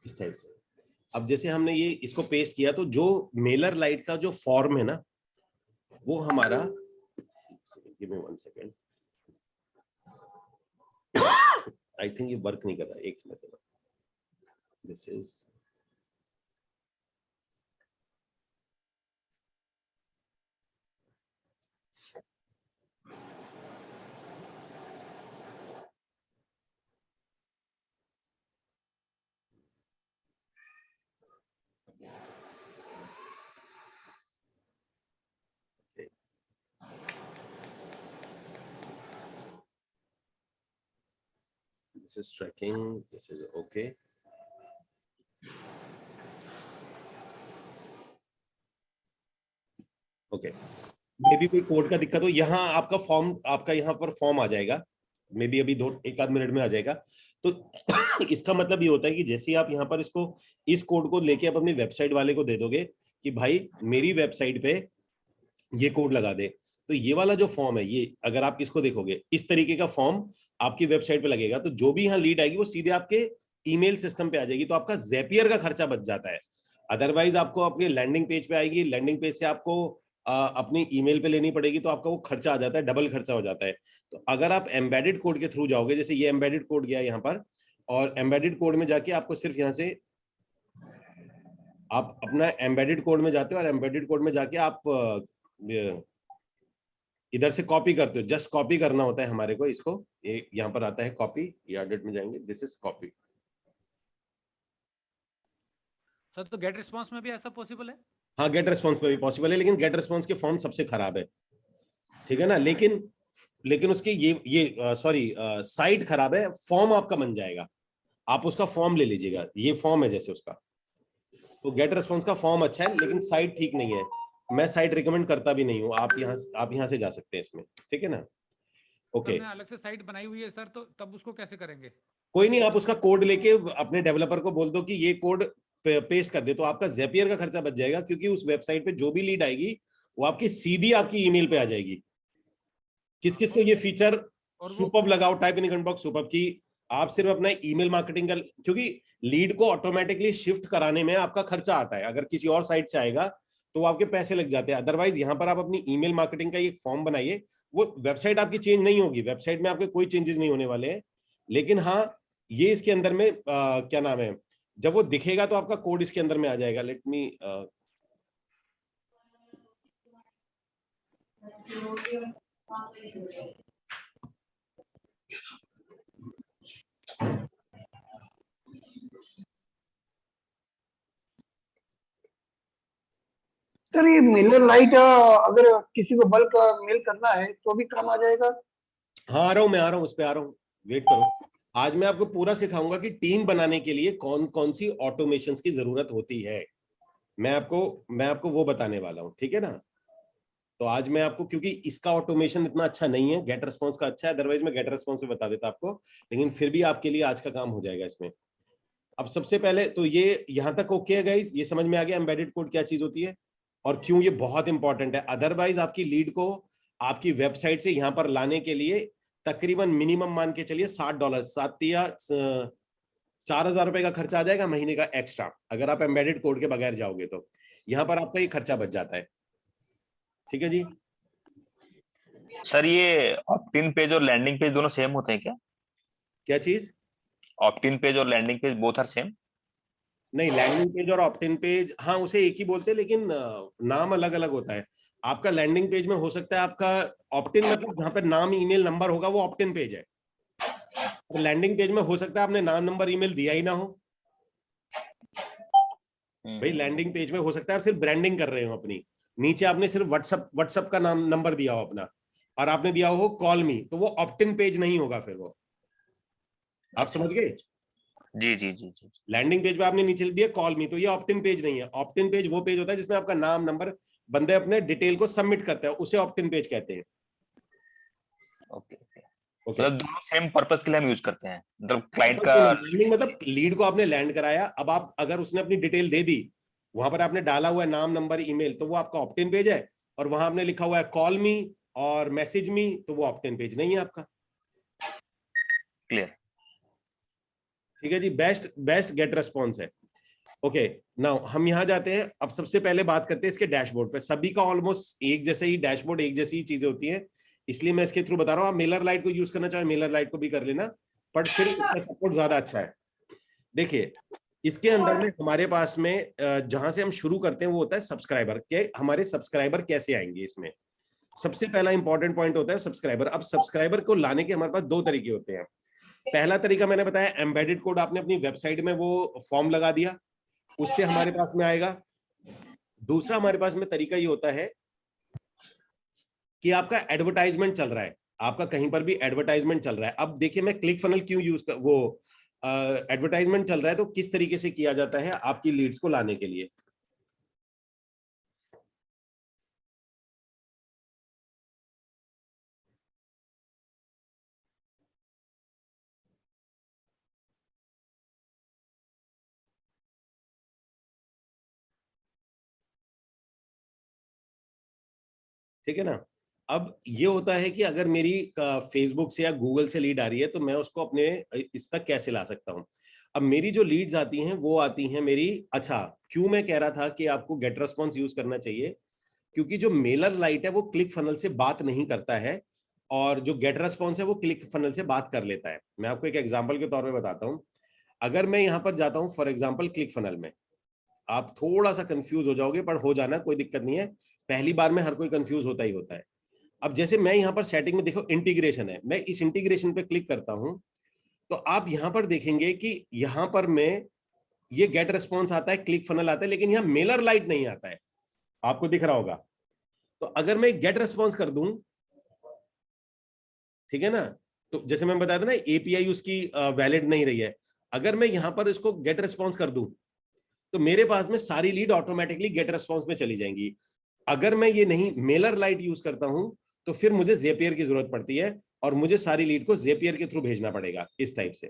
इस टाइप से। अब जैसे हमने ये इसको पेस्ट किया तो जो मेलर लाइट का जो फॉर्म है ना वो हमारा, give me 1 second, I think ये वर्क नहीं कर रहा, एक minute, this is this is tracking, this is okay. Okay, may be कोई कोड का दिक्कत हो, यहाँ आपका फॉर्म, आपका यहाँ पर फॉर्म आ जाएगा, मे बी अभी 1 आध मिनट में आ जाएगा। तो इसका मतलब ये होता है कि जैसे ही आप यहाँ पर इसको, इस कोड को लेके आप अपनी वेबसाइट वाले को दे दोगे कि भाई मेरी वेबसाइट पे ये कोड लगा दे, तो ये वाला जो फॉर्म है, ये अगर आप इसको देखोगे इस तरीके का फॉर्म आपकी वेबसाइट पे लगेगा, तो जो भी यहाँ लीड आएगी वो सीधे आपके ईमेल सिस्टम पे आ जाएगी, तो आपका ज़ेपियर का खर्चा बच जाता है। अदरवाइज आपको अपनी लैंडिंग पेज पे आएगी, लैंडिंग पेज से आपको अपनी ईमेल पे लेनी पड़ेगी, तो आपका वो खर्चा आ जाता है, डबल खर्चा हो जाता है। तो अगर आप एम्बेडेड कोड के थ्रू जाओगे, जैसे ये एम्बेडेड कोड गया यहाँ पर, और एम्बेडेड कोड में जाके आपको सिर्फ यहाँ से आप अपना एम्बेडेड कोड में जाते हो, और एम्बेडेड कोड में जाके आप इधर से कॉपी करते हो, जस्ट कॉपी करना होता है हमारे को इसको, ये यहाँ पर आता है कॉपी, एडिट में जाएंगे, दिस इज कॉपी। सर तो गेट रिस्पॉन्स में भी ऐसा पॉसिबल है? हाँ, गेट रिस्पॉन्स में भी पॉसिबल है, लेकिन गेट रिस्पॉन्स के फॉर्म सबसे खराब है, ठीक है ना। लेकिन उसके ये सॉरी साइट खराब है, फॉर्म आपका बन जाएगा, आप उसका फॉर्म ले लीजिएगा, ये फॉर्म है जैसे उसका, तो गेट रिस्पॉन्स का फॉर्म अच्छा है, लेकिन साइट ठीक नहीं है, मैं साइट रिकमेंड करता भी नहीं हूँ, आप यहाँ से जा सकते हैं इसमें, ठीक है ना। ओके, अलग से साइट बनाई हुई है सर, तो तब उसको कैसे करेंगे? कोई नहीं, आप उसका कोड लेके अपने डेवलपर को बोल दो कि ये कोड पेस्ट कर दे, तो आपका ज़ेपियर का खर्चा बच जाएगा, क्योंकि उस वेबसाइट पे जो भी लीड आएगी वो आपकी सीधी आपकी ईमेल पे आ जाएगी। किस किस को ये फीचर सुपर्ब लगाओ, type in comment box superb की, आप सिर्फ अपना ईमेल मार्केटिंग का, क्योंकि लीड को ऑटोमेटिकली शिफ्ट कराने में आपका खर्चा आता है, अगर किसी और साइट से आएगा तो आपके पैसे लग जाते हैं। अदरवाइज यहाँ पर आप अपनी ईमेल मार्केटिंग का एक फॉर्म बनाइए, वो वेबसाइट आपकी चेंज नहीं होगी, वेबसाइट में आपके कोई चेंजेस नहीं होने वाले हैं, लेकिन हाँ ये इसके अंदर में क्या नाम है, जब वो दिखेगा तो आपका कोड इसके अंदर में आ जाएगा। लेट मी सर ये मेलर लाइट अगर किसी को बल्क मेल करना है तो भी काम आ जाएगा? हाँ, आ रहा हूँ, मैं आ रहा हूँ, उस पर आ रहा हूँ, वेट करो। आज मैं आपको पूरा सिखाऊंगा कि टीम बनाने के लिए कौन कौन सी ऑटोमेशंस की जरूरत होती है, मैं आपको वो बताने वाला हूँ, ठीक है ना। तो आज मैं आपको, क्योंकि इसका ऑटोमेशन इतना अच्छा नहीं है, गेट रिस्पॉन्स का अच्छा है, अदरवाइज मैं गेट रिस्पॉन्स में बता देता आपको, लेकिन फिर भी आपके लिए आज का काम हो जाएगा इसमें। अब सबसे पहले तो ये यहां तक ओके है गाइस, ये समझ में आ गया एम्बेडेड कोड क्या चीज होती है और क्यों ये बहुत इंपॉर्टेंट है। अदरवाइज आपकी लीड को आपकी वेबसाइट से यहां पर लाने के लिए तकरीबन मिनिमम मान के चलिए $60, 7 या 4,000 रुपए का खर्चा आ जाएगा महीने का एक्स्ट्रा, अगर आप एम्बेडेड कोड के बगैर जाओगे तो यहाँ पर आपका ये खर्चा बच जाता है, ठीक है जी। सर ये ऑप्ट इन पेज और लैंडिंग पेज दोनों सेम होते हैं क्या? क्या चीज? ऑप्ट इन पेज और landing page both are same? नहीं, लैंडिंग पेज और ऑप्ट इन पेज, हाँ उसे एक ही बोलते हैं, लेकिन नाम अलग अलग होता है। आपका लैंडिंग पेज में हो सकता है आपका ऑप्ट इन, मतलब जहाँ पे नाम ईमेल नंबर होगा वो ऑप्ट इन पेज है, तो लैंडिंग पेज में हो सकता है आपने नाम नंबर ईमेल दिया ही ना हो। भाई लैंडिंग पेज में हो सकता है आप सिर्फ ब्रांडिंग कर रहे हो अपनी, नीचे आपने सिर्फ व्हाट्सएप का नाम नंबर दिया हो अपना, और आपने दिया हो कॉल मी, तो वो ऑप्ट इन पेज नहीं होगा फिर वो, आप समझ गए? जी जी जी जी। लैंडिंग पेज पे आपने नीचे दिया कॉल मी, तो ये ऑप्ट इन पेज नहीं है। ऑप्ट इन पेज वो पेज होता है जिसमें आपका नाम नंबर, बंदे अपने डिटेल को सबमिट करते हैं, उसे ऑप्ट इन पेज कहते हैं। ओके ओके, मतलब दोनों सेम पर्पस के लिए हम यूज करते हैं, मतलब क्लाइंट तो का लैंडिंग मतलब लीड को आपने लैंड कराया, अब आप अगर उसने अपनी डिटेल दे दी, वहां पर आपने डाला हुआ है नाम नंबर ईमेल, तो वो आपका ऑप्ट इन पेज है, और वहां आपने लिखा हुआ है कॉल मी और मैसेज मी, तो वो ऑप्ट इन पेज नहीं है आपका। क्लियर। ठीक है जी, बेस्ट बेस्ट गेट रेस्पॉन्स है। ओके, नाउ हम यहाँ जाते हैं। अब सबसे पहले बात करते हैं इसके डैशबोर्ड पे। सभी का ऑलमोस्ट एक जैसे ही डैशबोर्ड, एक जैसी ही चीजें होती हैं, इसलिए मैं इसके थ्रू बता रहा हूँ। आप मेलर लाइट को यूज करना चाहे मेलर लाइट को भी कर लेना, पर फिर इसका सपोर्ट ज्यादा अच्छा है। देखिए, इसके अंदर में हमारे पास में जहां से हम शुरू करते हैं वो होता है सब्सक्राइबर के। हमारे सब्सक्राइबर कैसे आएंगे इसमें, सबसे पहला इंपॉर्टेंट पॉइंट होता है सब्सक्राइबर। अब सब्सक्राइबर को लाने के हमारे पास दो तरीके होते हैं। पहला तरीका मैंने बताया, एम्बेडेड कोड आपने अपनी वेबसाइट में वो फॉर्म लगा दिया, उससे हमारे पास में आएगा। दूसरा हमारे पास में तरीका ये होता है कि आपका एडवर्टाइजमेंट चल रहा है, आपका कहीं पर भी एडवर्टाइजमेंट चल रहा है। अब देखिए मैं क्लिक फनल क्यों यूज कर, वो एडवर्टाइजमेंट चल रहा है तो किस तरीके से किया जाता है आपकी लीड्स को लाने के लिए। ठीक है ना। अब ये होता है कि अगर मेरी फेसबुक से या गूगल से लीड आ रही है तो मैं उसको अपने इस तक कैसे ला सकता हूं। अब मेरी जो लीड्स आती हैं वो आती हैं मेरी, अच्छा क्यों मैं कह रहा था कि आपको गेट रेस्पॉन्स यूज करना चाहिए, क्योंकि जो मेलर लाइट है वो क्लिक फनल से बात नहीं करता है, और जो गेट रेस्पॉन्स है वो क्लिक फनल से बात कर लेता है। मैं आपको एक एग्जांपल के तौर पे बताता हूं। अगर मैं यहां पर जाता हूं फॉर एग्जांपल क्लिक फनल में, आप थोड़ा सा कंफ्यूज हो जाओगे, पर हो जाना कोई दिक्कत नहीं है, पहली बार में हर कोई कंफ्यूज होता ही होता है। अब जैसे मैं यहाँ पर सेटिंग में देखो इंटीग्रेशन है, मैं इस इंटीग्रेशन पे क्लिक करता हूं तो आप यहाँ पर देखेंगे कि यहाँ पर मैं ये गेट रेस्पॉन्स आता है, क्लिक फनल आता है, लेकिन यहाँ मेलर लाइट नहीं आता है, आपको दिख रहा होगा। तो अगर मैं गेट रेस्पॉन्स कर दूं, ठीक है ना, तो जैसे मैं बताया था ना एपीआई उसकी वैलिड नहीं रही है, अगर मैं यहां पर इसको गेट रेस्पॉन्स कर दूं तो मेरे पास में सारी लीड ऑटोमेटिकली गेट रेस्पॉन्स में चली जाएंगी। अगर मैं ये नहीं मेलर लाइट यूज करता हूं तो फिर मुझे जेपियर की जरूरत पड़ती है और मुझे सारी लीड को जेपियर के थ्रू भेजना पड़ेगा इस टाइप से।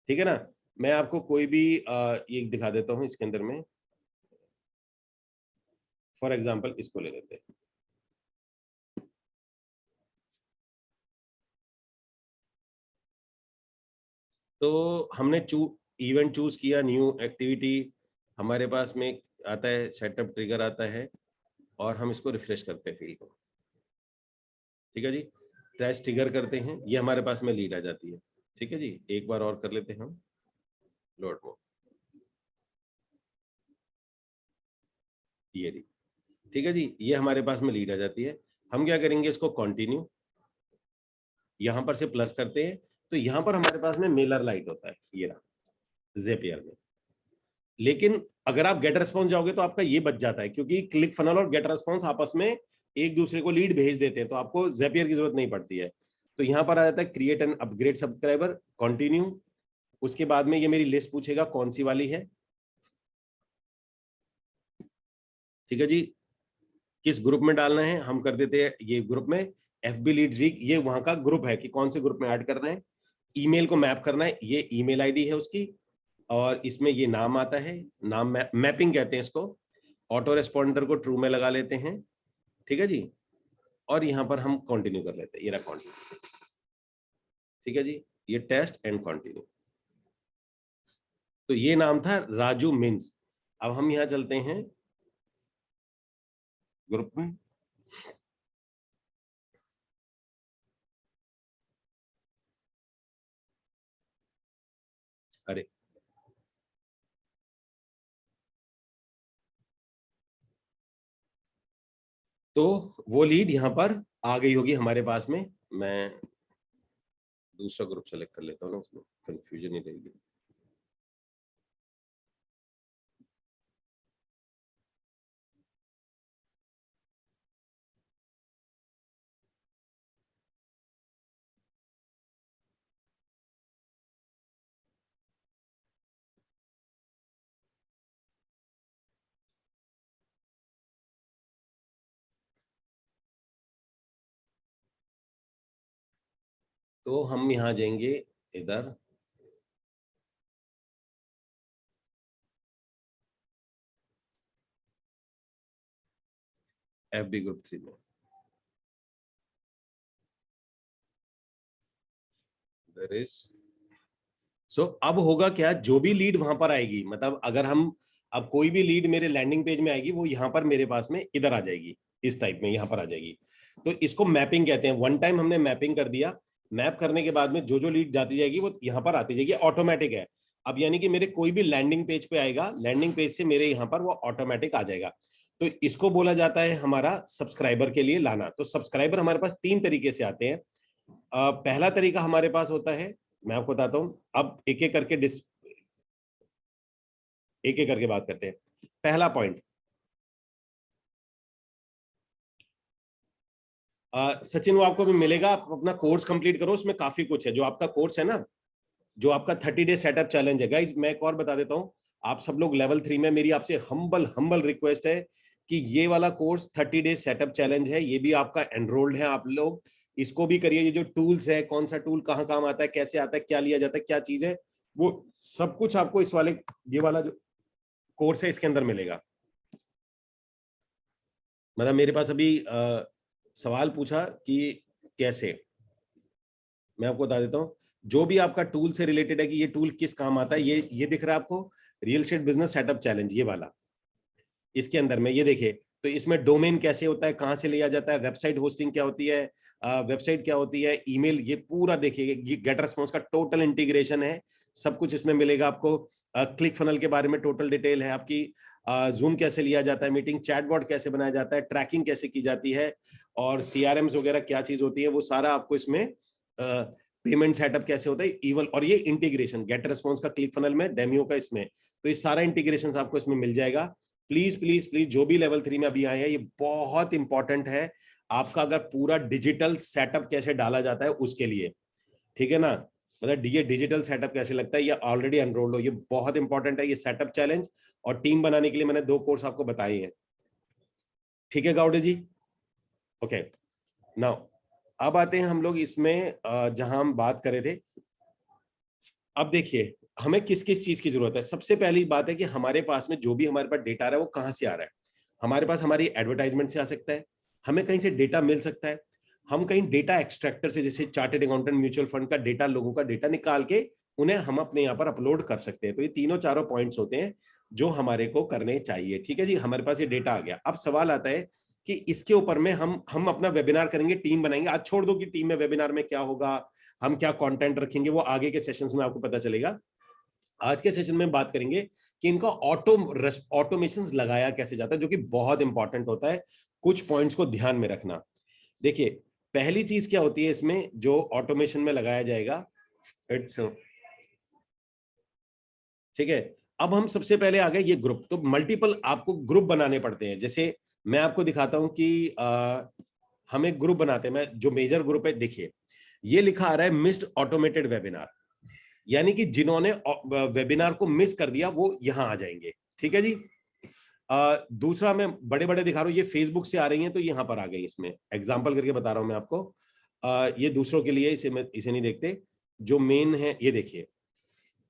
ठीक है ना। मैं आपको कोई भी ये दिखा देता हूं इसके अंदर में, फॉर एग्जांपल इसको ले लेते हैं। तो हमने इवेंट चूज किया, न्यू एक्टिविटी, हमारे पास में आता है सेटअप ट्रिगर आता है, और हम इसको रिफ्रेश करते हैं फील्ड को। ठीक है जी, ट्रैश ट्रिगर करते हैं, ये हमारे पास में लीड आ जाती है। ठीक है जी, एक बार और कर लेते हैं हम लोड मोड, ये लीड। ठीक है जी, ये हमारे पास में लीड आ जाती है। हम क्या करेंगे, इसको कंटिन्यू यहां पर से प्लस करते हैं, तो यहां पर हमारे पास में मेलर लाइट होता है, ये रहा ज़ेपियर में। लेकिन अगर आप गेट रेस्पॉन्स जाओगे तो आपका ये बच जाता है, क्योंकि क्लिक फनल और गेट रेस्पॉन्स आपस में एक दूसरे को लीड भेज देते हैं, तो आपको ज़ेपियर की जरूरत नहीं पड़ती है। तो यहां पर आ जाता है create and upgrade subscriber, continue. उसके बाद में ये मेरी लिस्ट पूछेगा कौन सी वाली है। ठीक है जी, किस ग्रुप में डालना है, हम कर देते हैं ये ग्रुप में, एफबी लीड्स वीक, ये वहां का ग्रुप है कि कौन से ग्रुप में ऐड करना है। ईमेल को मैप करना है, ये ईमेल आईडी है उसकी, और इसमें ये नाम आता है, नाम मैपिंग कहते हैं इसको। ऑटो रेस्पॉन्डर को ट्रू में लगा लेते हैं। ठीक है जी, और यहां पर हम कंटिन्यू कर लेते हैं, ये रहा कंटिन्यू। ठीक है जी, ये टेस्ट एंड कंटिन्यू। तो ये नाम था राजू मिन्स। अब हम यहां चलते हैं ग्रुप में, अरे तो वो लीड यहां पर आ गई होगी हमारे पास में। मैं दूसरा ग्रुप सेलेक्ट कर लेता हूँ ना, उसमें कंफ्यूजन नहीं रहेगी। तो हम यहाँ जाएंगे इधर, एफबी ग्रुप 3 में, there is सो अब होगा क्या, जो भी लीड वहां पर आएगी, मतलब अगर हम अब कोई भी लीड मेरे लैंडिंग पेज में आएगी, वो यहाँ पर मेरे पास में इधर आ जाएगी, इस टाइप में यहाँ पर आ जाएगी। तो इसको मैपिंग कहते हैं। वन टाइम हमने मैपिंग कर दिया, मैप करने के बाद में जो जो लीड जाती जाएगी वो यहाँ पर आती जाएगी, ऑटोमेटिक है। अब यानी कि मेरे कोई भी लैंडिंग पेज पे आएगा, लैंडिंग पेज से मेरे यहाँ पर वो ऑटोमेटिक आ जाएगा। तो इसको बोला जाता है हमारा सब्सक्राइबर के लिए लाना। तो सब्सक्राइबर हमारे पास 3 तरीके से आते हैं। पहला तरीका हमारे पास होता है, मैं आपको बताता हूं, अब एक एक करके बात करते हैं। पहला पॉइंट, सचिन वो आपको भी मिलेगा, आप अपना कोर्स कंप्लीट करो, उसमें काफी कुछ है। जो आपका कोर्स है ना, जो आपका 30 डे सेटअप चैलेंज है गाइज, मैं एक और बता देता हूं, आप सब लोग लेवल 3 में, मेरी आपसे हम्बल रिक्वेस्ट है कि ये वाला कोर्स 30 डे सेटअप चैलेंज है, ये भी आपका एनरोल्ड है, आप लोग इसको भी करिए। ये जो टूल्स है, कौन सा टूल कहाँ काम आता है, कैसे आता है, क्या लिया जाता है, क्या चीज है, वो सब कुछ आपको इस वाले, ये वाला जो कोर्स है इसके अंदर मिलेगा। मतलब मेरे पास अभी सवाल पूछा कि कैसे, मैं आपको बता देता हूं, जो भी आपका टूल से रिलेटेड है कि ये टूल किस काम आता है, ये दिख रहा है आपको, real estate business setup challenge, ये वाला, इसके अंदर में ये देखिए। तो इसमें डोमेन कैसे होता है, कहां से लिया जाता है, वेबसाइट होस्टिंग क्या होती है, वेबसाइट क्या होती है, ईमेल, ये पूरा देखिए, गेट रेस्पॉन्स का टोटल इंटीग्रेशन है, सब कुछ इसमें मिलेगा आपको। क्लिक फनल के बारे में टोटल डिटेल है आपकी, जूम कैसे लिया जाता है, मीटिंग चैटबॉट कैसे बनाया जाता है, ट्रैकिंग कैसे की जाती है, और सीआरएम्स वगैरह क्या चीज होती है, वो सारा आपको इसमें, पेमेंट सेटअप कैसे होता है, इवन, और ये इंटीग्रेशन गेट रेस्पॉन्स का क्लिक फनल में, डेमियो का इसमें, तो ये सारा इंटीग्रेशन आपको इसमें मिल जाएगा। प्लीज प्लीज प्लीज, जो भी लेवल 3 में अभी आए हैं, ये बहुत इंपॉर्टेंट है आपका, अगर पूरा डिजिटल सेटअप कैसे डाला जाता है उसके लिए, ठीक है ना, मतलब ये डिजिटल सेटअप कैसे लगता है, ये ऑलरेडी एनरोल्ड हो, ये बहुत इंपॉर्टेंट है, ये सेटअप चैलेंज। और टीम बनाने के लिए मैंने 2 कोर्स आपको बताए हैं, ठीक है गाउडे जी। ओके, नाउ अब आते हैं हम लोग इसमें, जहां हम बात कर रहे थे। अब देखिए हमें किस किस चीज की जरूरत है। सबसे पहली बात है कि हमारे पास में जो भी हमारे पास डेटा आ रहा है वो कहां से आ रहा है। हमारे पास हमारी एडवर्टाइजमेंट से आ सकता है, हमें कहीं से डेटा मिल सकता है, हम कहीं डेटा एक्सट्रैक्टर से, जैसे चार्टेड अकाउंटेंट, म्यूचुअल फंड का डेटा, लोगों का डेटा निकाल के उन्हें हम अपने यहाँ पर अपलोड कर सकते हैं। तो ये तीनों चारों पॉइंट्स होते हैं जो हमारे को करने चाहिए, ठीक है जी। हमारे पास ये डेटा आ गया, अब सवाल आता है कि इसके ऊपर में हम अपना वेबिनार करेंगे, टीम बनाएंगे। आज छोड़ दो कि टीम में वेबिनार में क्या होगा, हम क्या कंटेंट रखेंगे, वो आगे के सेशंस में आपको पता चलेगा। आज के सेशन में बात करेंगे कि इनका ऑटोमेशंस लगाया कैसे जाता है, जो कि बहुत इंपॉर्टेंट होता है। कुछ पॉइंट्स को ध्यान में रखना। देखिए पहली चीज क्या होती है इसमें जो ऑटोमेशन में लगाया जाएगा, इट्स, ठीक है। अब हम सबसे पहले आ गए ये ग्रुप। तो मल्टीपल आपको ग्रुप बनाने पड़ते हैं। जैसे मैं आपको दिखाता हूं कि हम एक ग्रुप बनाते हैं। मैं जो मेजर ग्रुप है, देखिए ये लिखा आ रहा है मिस्ड ऑटोमेटेड वेबिनार, यानी कि जिन्होंने वेबिनार को मिस कर दिया वो यहां आ जाएंगे, ठीक है जी। दूसरा मैं बड़े बड़े दिखा रहा हूं, ये फेसबुक से आ रही हैं तो यहां पर आ गई। इसमें एग्जांपल करके बता रहा हूं मैं आपको, ये दूसरों के लिए, इसे नहीं देखते। जो मेन है ये देखिए,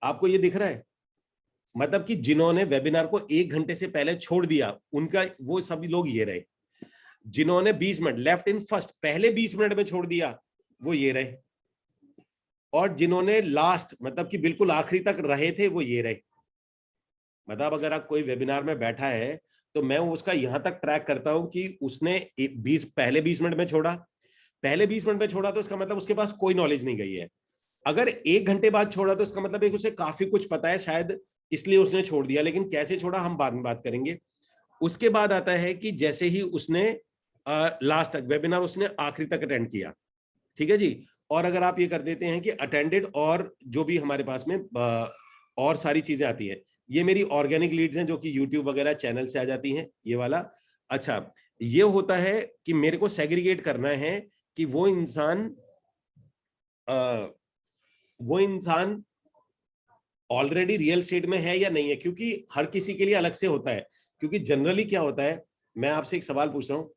आपको ये दिख रहा है, मतलब कि जिन्होंने वेबिनार को 1 घंटे से पहले छोड़ दिया उनका, वो सभी लोग ये रहे। जिन्होंने 20 मिनट लेफ्ट इन फर्स्ट, पहले 20 मिनट में छोड़ दिया, वो ये रहे। और जिन्होंने लास्ट, मतलब कि बिल्कुल आखिरी तक रहे थे, वो ये रहे। मतलब अगर आप कोई वेबिनार में बैठा है तो मैं उसका यहां तक ट्रैक करता हूं कि उसने पहले 20 मिनट में छोड़ा, पहले 20 मिनट में छोड़ा तो इसका मतलब उसके पास कोई नॉलेज नहीं गई है। अगर 1 घंटे बाद छोड़ा तो इसका मतलब एक उसे काफी कुछ पता है, शायद इसलिए उसने छोड़ दिया। लेकिन कैसे छोड़ा हम बाद में बात करेंगे। उसके बाद आता है कि जैसे ही उसने लास्ट तक वेबिनार उसने आखिरी तक अटेंड किया, ठीक है जी। और अगर आप ये कर देते हैं कि अटेंडेड, और जो भी हमारे पास में और सारी चीजें आती है, ये मेरी ऑर्गेनिक लीड्स हैं जो कि यूट्यूब वगैरह चैनल से आ जाती हैं, ये वाला। अच्छा, ये होता है कि मेरे को सेग्रीगेट करना है कि वो इंसान ऑलरेडी रियल एस्टेट में है या नहीं है, क्योंकि हर किसी के लिए अलग से होता है। क्योंकि जनरली क्या होता है, मैं आपसे एक सवाल पूछ रहा हूं,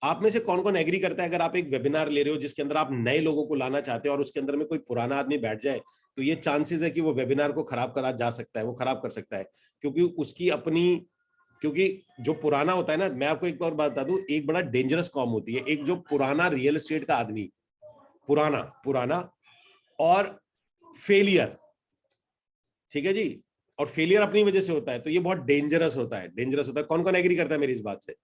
आप में से कौन कौन एग्री करता है अगर आप एक वेबिनार ले रहे हो जिसके अंदर आप नए लोगों को लाना चाहते हो और उसके अंदर में कोई पुराना आदमी बैठ जाए, तो ये चांसेस है कि वो वेबिनार को खराब करा जा सकता है, वो खराब कर सकता है। क्योंकि उसकी अपनी, क्योंकि जो पुराना होता है ना, मैं आपको एक और बात बता दूं, एक बड़ा डेंजरस कॉम होती है। एक जो पुराना रियल एस्टेट का आदमी, पुराना और फेलियर, ठीक है जी, और फेलियर अपनी वजह से होता है, तो ये बहुत डेंजरस होता है, डेंजरस होता है। कौन कौन एग्री करता है मेरी इस बात से?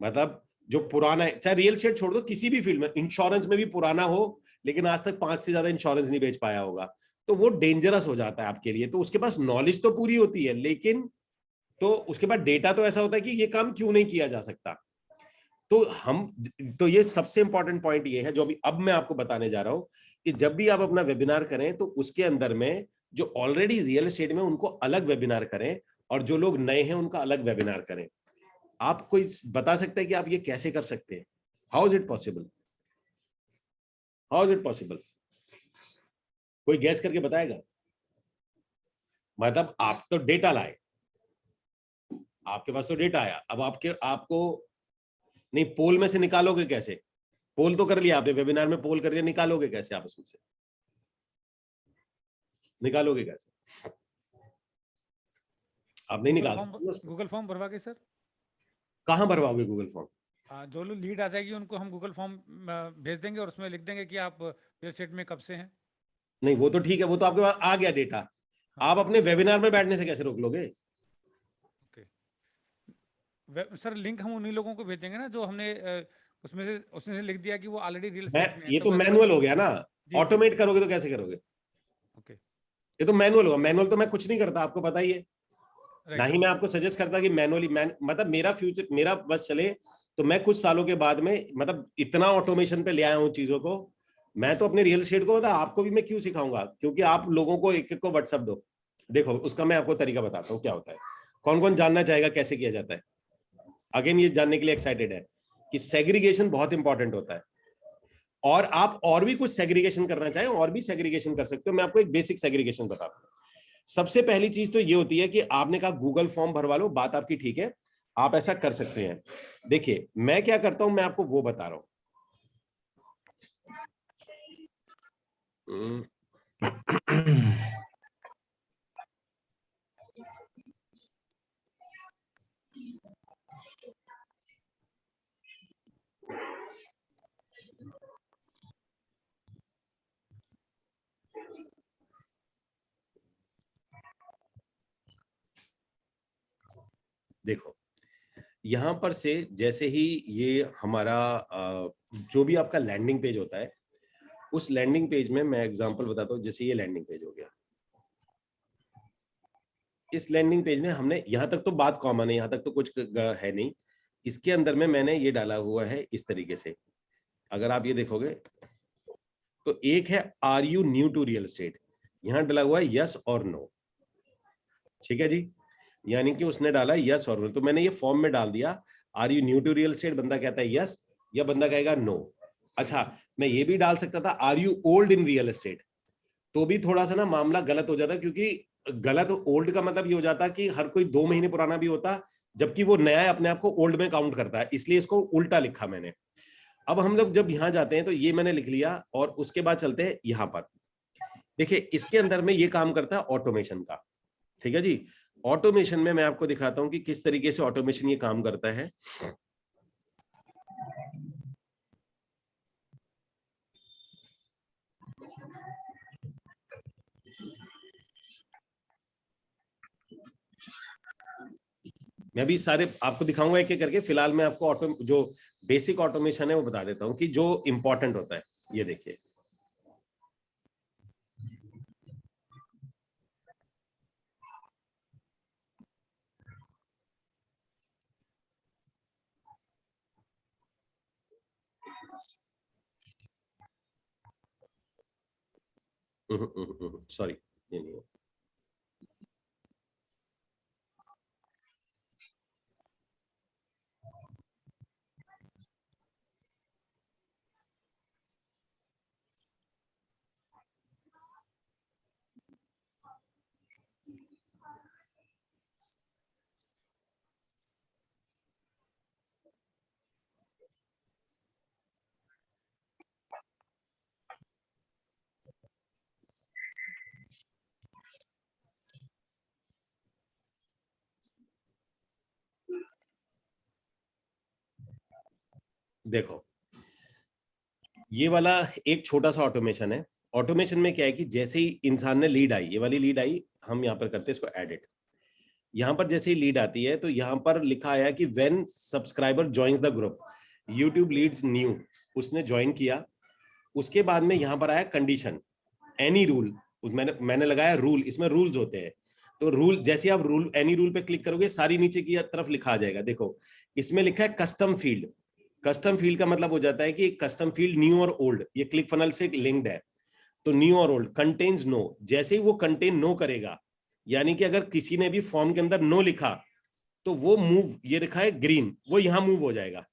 मतलब जो पुराना है, चाहे रियल एस्टेट छोड़ दो, किसी भी फील्ड में, इंश्योरेंस में भी पुराना हो लेकिन आज तक 5 से ज्यादा इंश्योरेंस नहीं बेच पाया होगा, तो वो डेंजरस हो जाता है आपके लिए। तो उसके पास नॉलेज तो पूरी होती है, लेकिन तो उसके बाद डेटा तो ऐसा होता है कि ये काम क्यों नहीं किया जा सकता। तो ये सबसे इंपॉर्टेंट पॉइंट ये है जो अभी अब मैं आपको बताने जा रहा हूं, कि जब भी आप अपना वेबिनार करें तो उसके अंदर में जो ऑलरेडी रियल एस्टेट में उनको अलग वेबिनार करें, और जो लोग नए हैं उनका अलग वेबिनार करें। आप कोई बता सकते हैं कि आप ये कैसे कर सकते हैं? How is it possible? How is it possible? कोई गैस करके बताएगा? मतलब आप तो डेटा लाए, आपके पास तो डेटा आया, अब आपको नहीं, पोल में से निकालोगे कैसे? पोल तो कर लिया आपने, वेबिनार में पोल कर लिया, निकालोगे कैसे आप उसमें से? निकालोगे कैसे? आप नहीं निकाल सकते उसको। गूगल फॉर्म भरवा के सर। कहां भरवाओगे गूगल फॉर्म? जो लोग लीड आ जाएगी उनको हम गूगल फॉर्म भेज देंगे और उसमें लिख देंगे कि आप रियल एस्टेट में कब से हैं। नहीं, वो तो ठीक है, वो तो आपके पास आ गया डेटा। हाँ। आप अपने वेबिनार में बैठने से कैसे रोक लोगे? सर लिंक हम उन्हीं लोगों को भेजेंगे ना जो हमने उसमें से लिख दिया कि वो ऑलरेडी रियल मैं एस्टेट में है। ये तो मैनुअल हो गया ना, जी, ऑटोमेट करोगे तो कैसे करोगे? ओके, ये तो मैनुअल होगा। मैनुअल तो मैं कुछ नहीं करता, आपको पता ही है ना राइट। ही मैं आपको सजेस्ट करता कि मैनुअली मतलब मेरा फ्यूचर, मेरा बस चले तो मैं कुछ सालों के बाद में मतलब इतना ऑटोमेशन पे ले आया हूं चीजों को। मैं तो अपने रियल एस्टेट को, बता आपको भी मैं क्यों सिखाऊंगा, क्योंकि आप लोगों को एक एक को व्हाट्सएप दो। देखो उसका मैं आपको तरीका बताता हूँ क्या होता है। कौन कौन जानना चाहेगा कैसे किया जाता है? अगेन ये जानने के लिए एक्साइटेड है कि सेग्रीगेशन बहुत इंपॉर्टेंट होता है, और आप और भी कुछ सेग्रीगेशन करना चाहें और भी सेग्रीगेशन कर सकते हो। मैं आपको एक बेसिक सेग्रीगेशन बताता हूँ। सबसे पहली चीज तो ये होती है कि आपने कहा गूगल फॉर्म भरवा लो, बात आपकी ठीक है, आप ऐसा कर सकते हैं। देखिए मैं क्या करता हूं, मैं आपको वो बता रहा हूं। देखो यहां पर से जैसे ही ये हमारा जो भी आपका लैंडिंग पेज होता है, उस लैंडिंग पेज में मैं एग्जांपल बताता हूं। जैसे ये लैंडिंग पेज हो गया, इस लैंडिंग पेज में हमने यहां तक तो बात कॉमन है, यहां तक तो कुछ है नहीं। इसके अंदर में मैंने ये डाला हुआ है इस तरीके से, अगर आप ये देखोगे तो एक है are you new to real estate, यहां डाला हुआ है यस और नो। ठीक है जी, यानी कि उसने डाला यस और नो, तो मैंने ये फॉर्म में डाल दिया are you new to real estate, बंदा कहता है यस या बंदा कहेगा नो। अच्छा मैं ये भी डाल सकता था are you old in real estate, तो भी थोड़ा सा ना मामला गलत हो जाता, क्योंकि गलत ओल्ड का मतलब ये हो जाता कि हर कोई 2 महीने पुराना भी होता, जबकि वो नया अपने आप को ओल्ड में काउंट करता है, इसलिए इसको उल्टा लिखा मैंने। अब हम लोग जब यहां जाते हैं तो ये मैंने लिख लिया, और उसके बाद चलते हैं यहां पर। देखिए इसके अंदर में ये काम करता है ऑटोमेशन का। ठीक है जी, ऑटोमेशन में मैं आपको दिखाता हूं कि किस तरीके से ऑटोमेशन ये काम करता है। मैं अभी सारे आपको दिखाऊंगा एक एक करके, फिलहाल मैं आपको जो बेसिक ऑटोमेशन है वो बता देता हूं कि जो इंपॉर्टेंट होता है। ये देखिए सॉरी, ये नहीं है। देखो ये वाला एक छोटा सा ऑटोमेशन है, ऑटोमेशन में क्या है कि जैसे ही इंसान ने लीड आई, ये वाली लीड आई, हम यहाँ पर करते हैं इसको एडिट। यहाँ पर जैसे ही लीड आती है तो यहाँ पर लिखा आया कि when subscriber joins the group YouTube leads new, उसने ज्वाइन किया। उसके बाद में यहाँ पर आया कंडीशन, एनी रूल, मैंने लगाया रूल, इसमें रूल्स होते हैं। तो रूल, जैसे आप रूल एनी रूल पे क्लिक करोगे सारी नीचे की तरफ लिखा आ जाएगा। देखो इसमें लिखा है कस्टम फील्ड। कस्टम फील्ड का मतलब हो जाता है कि कस्टम फील्ड न्यू और ओल्ड, ये क्लिक फनल से लिंक्ड है, तो न्यू और ओल्ड। कंटेन्स नो, जैसे ही वो कंटेन नो करेगा, यानी कि अगर किसी ने भी फॉर्म के अंदर नो लिखा तो वो मूव, ये लिखा है ग्रीन, वो यहां मूव हो जाएगा।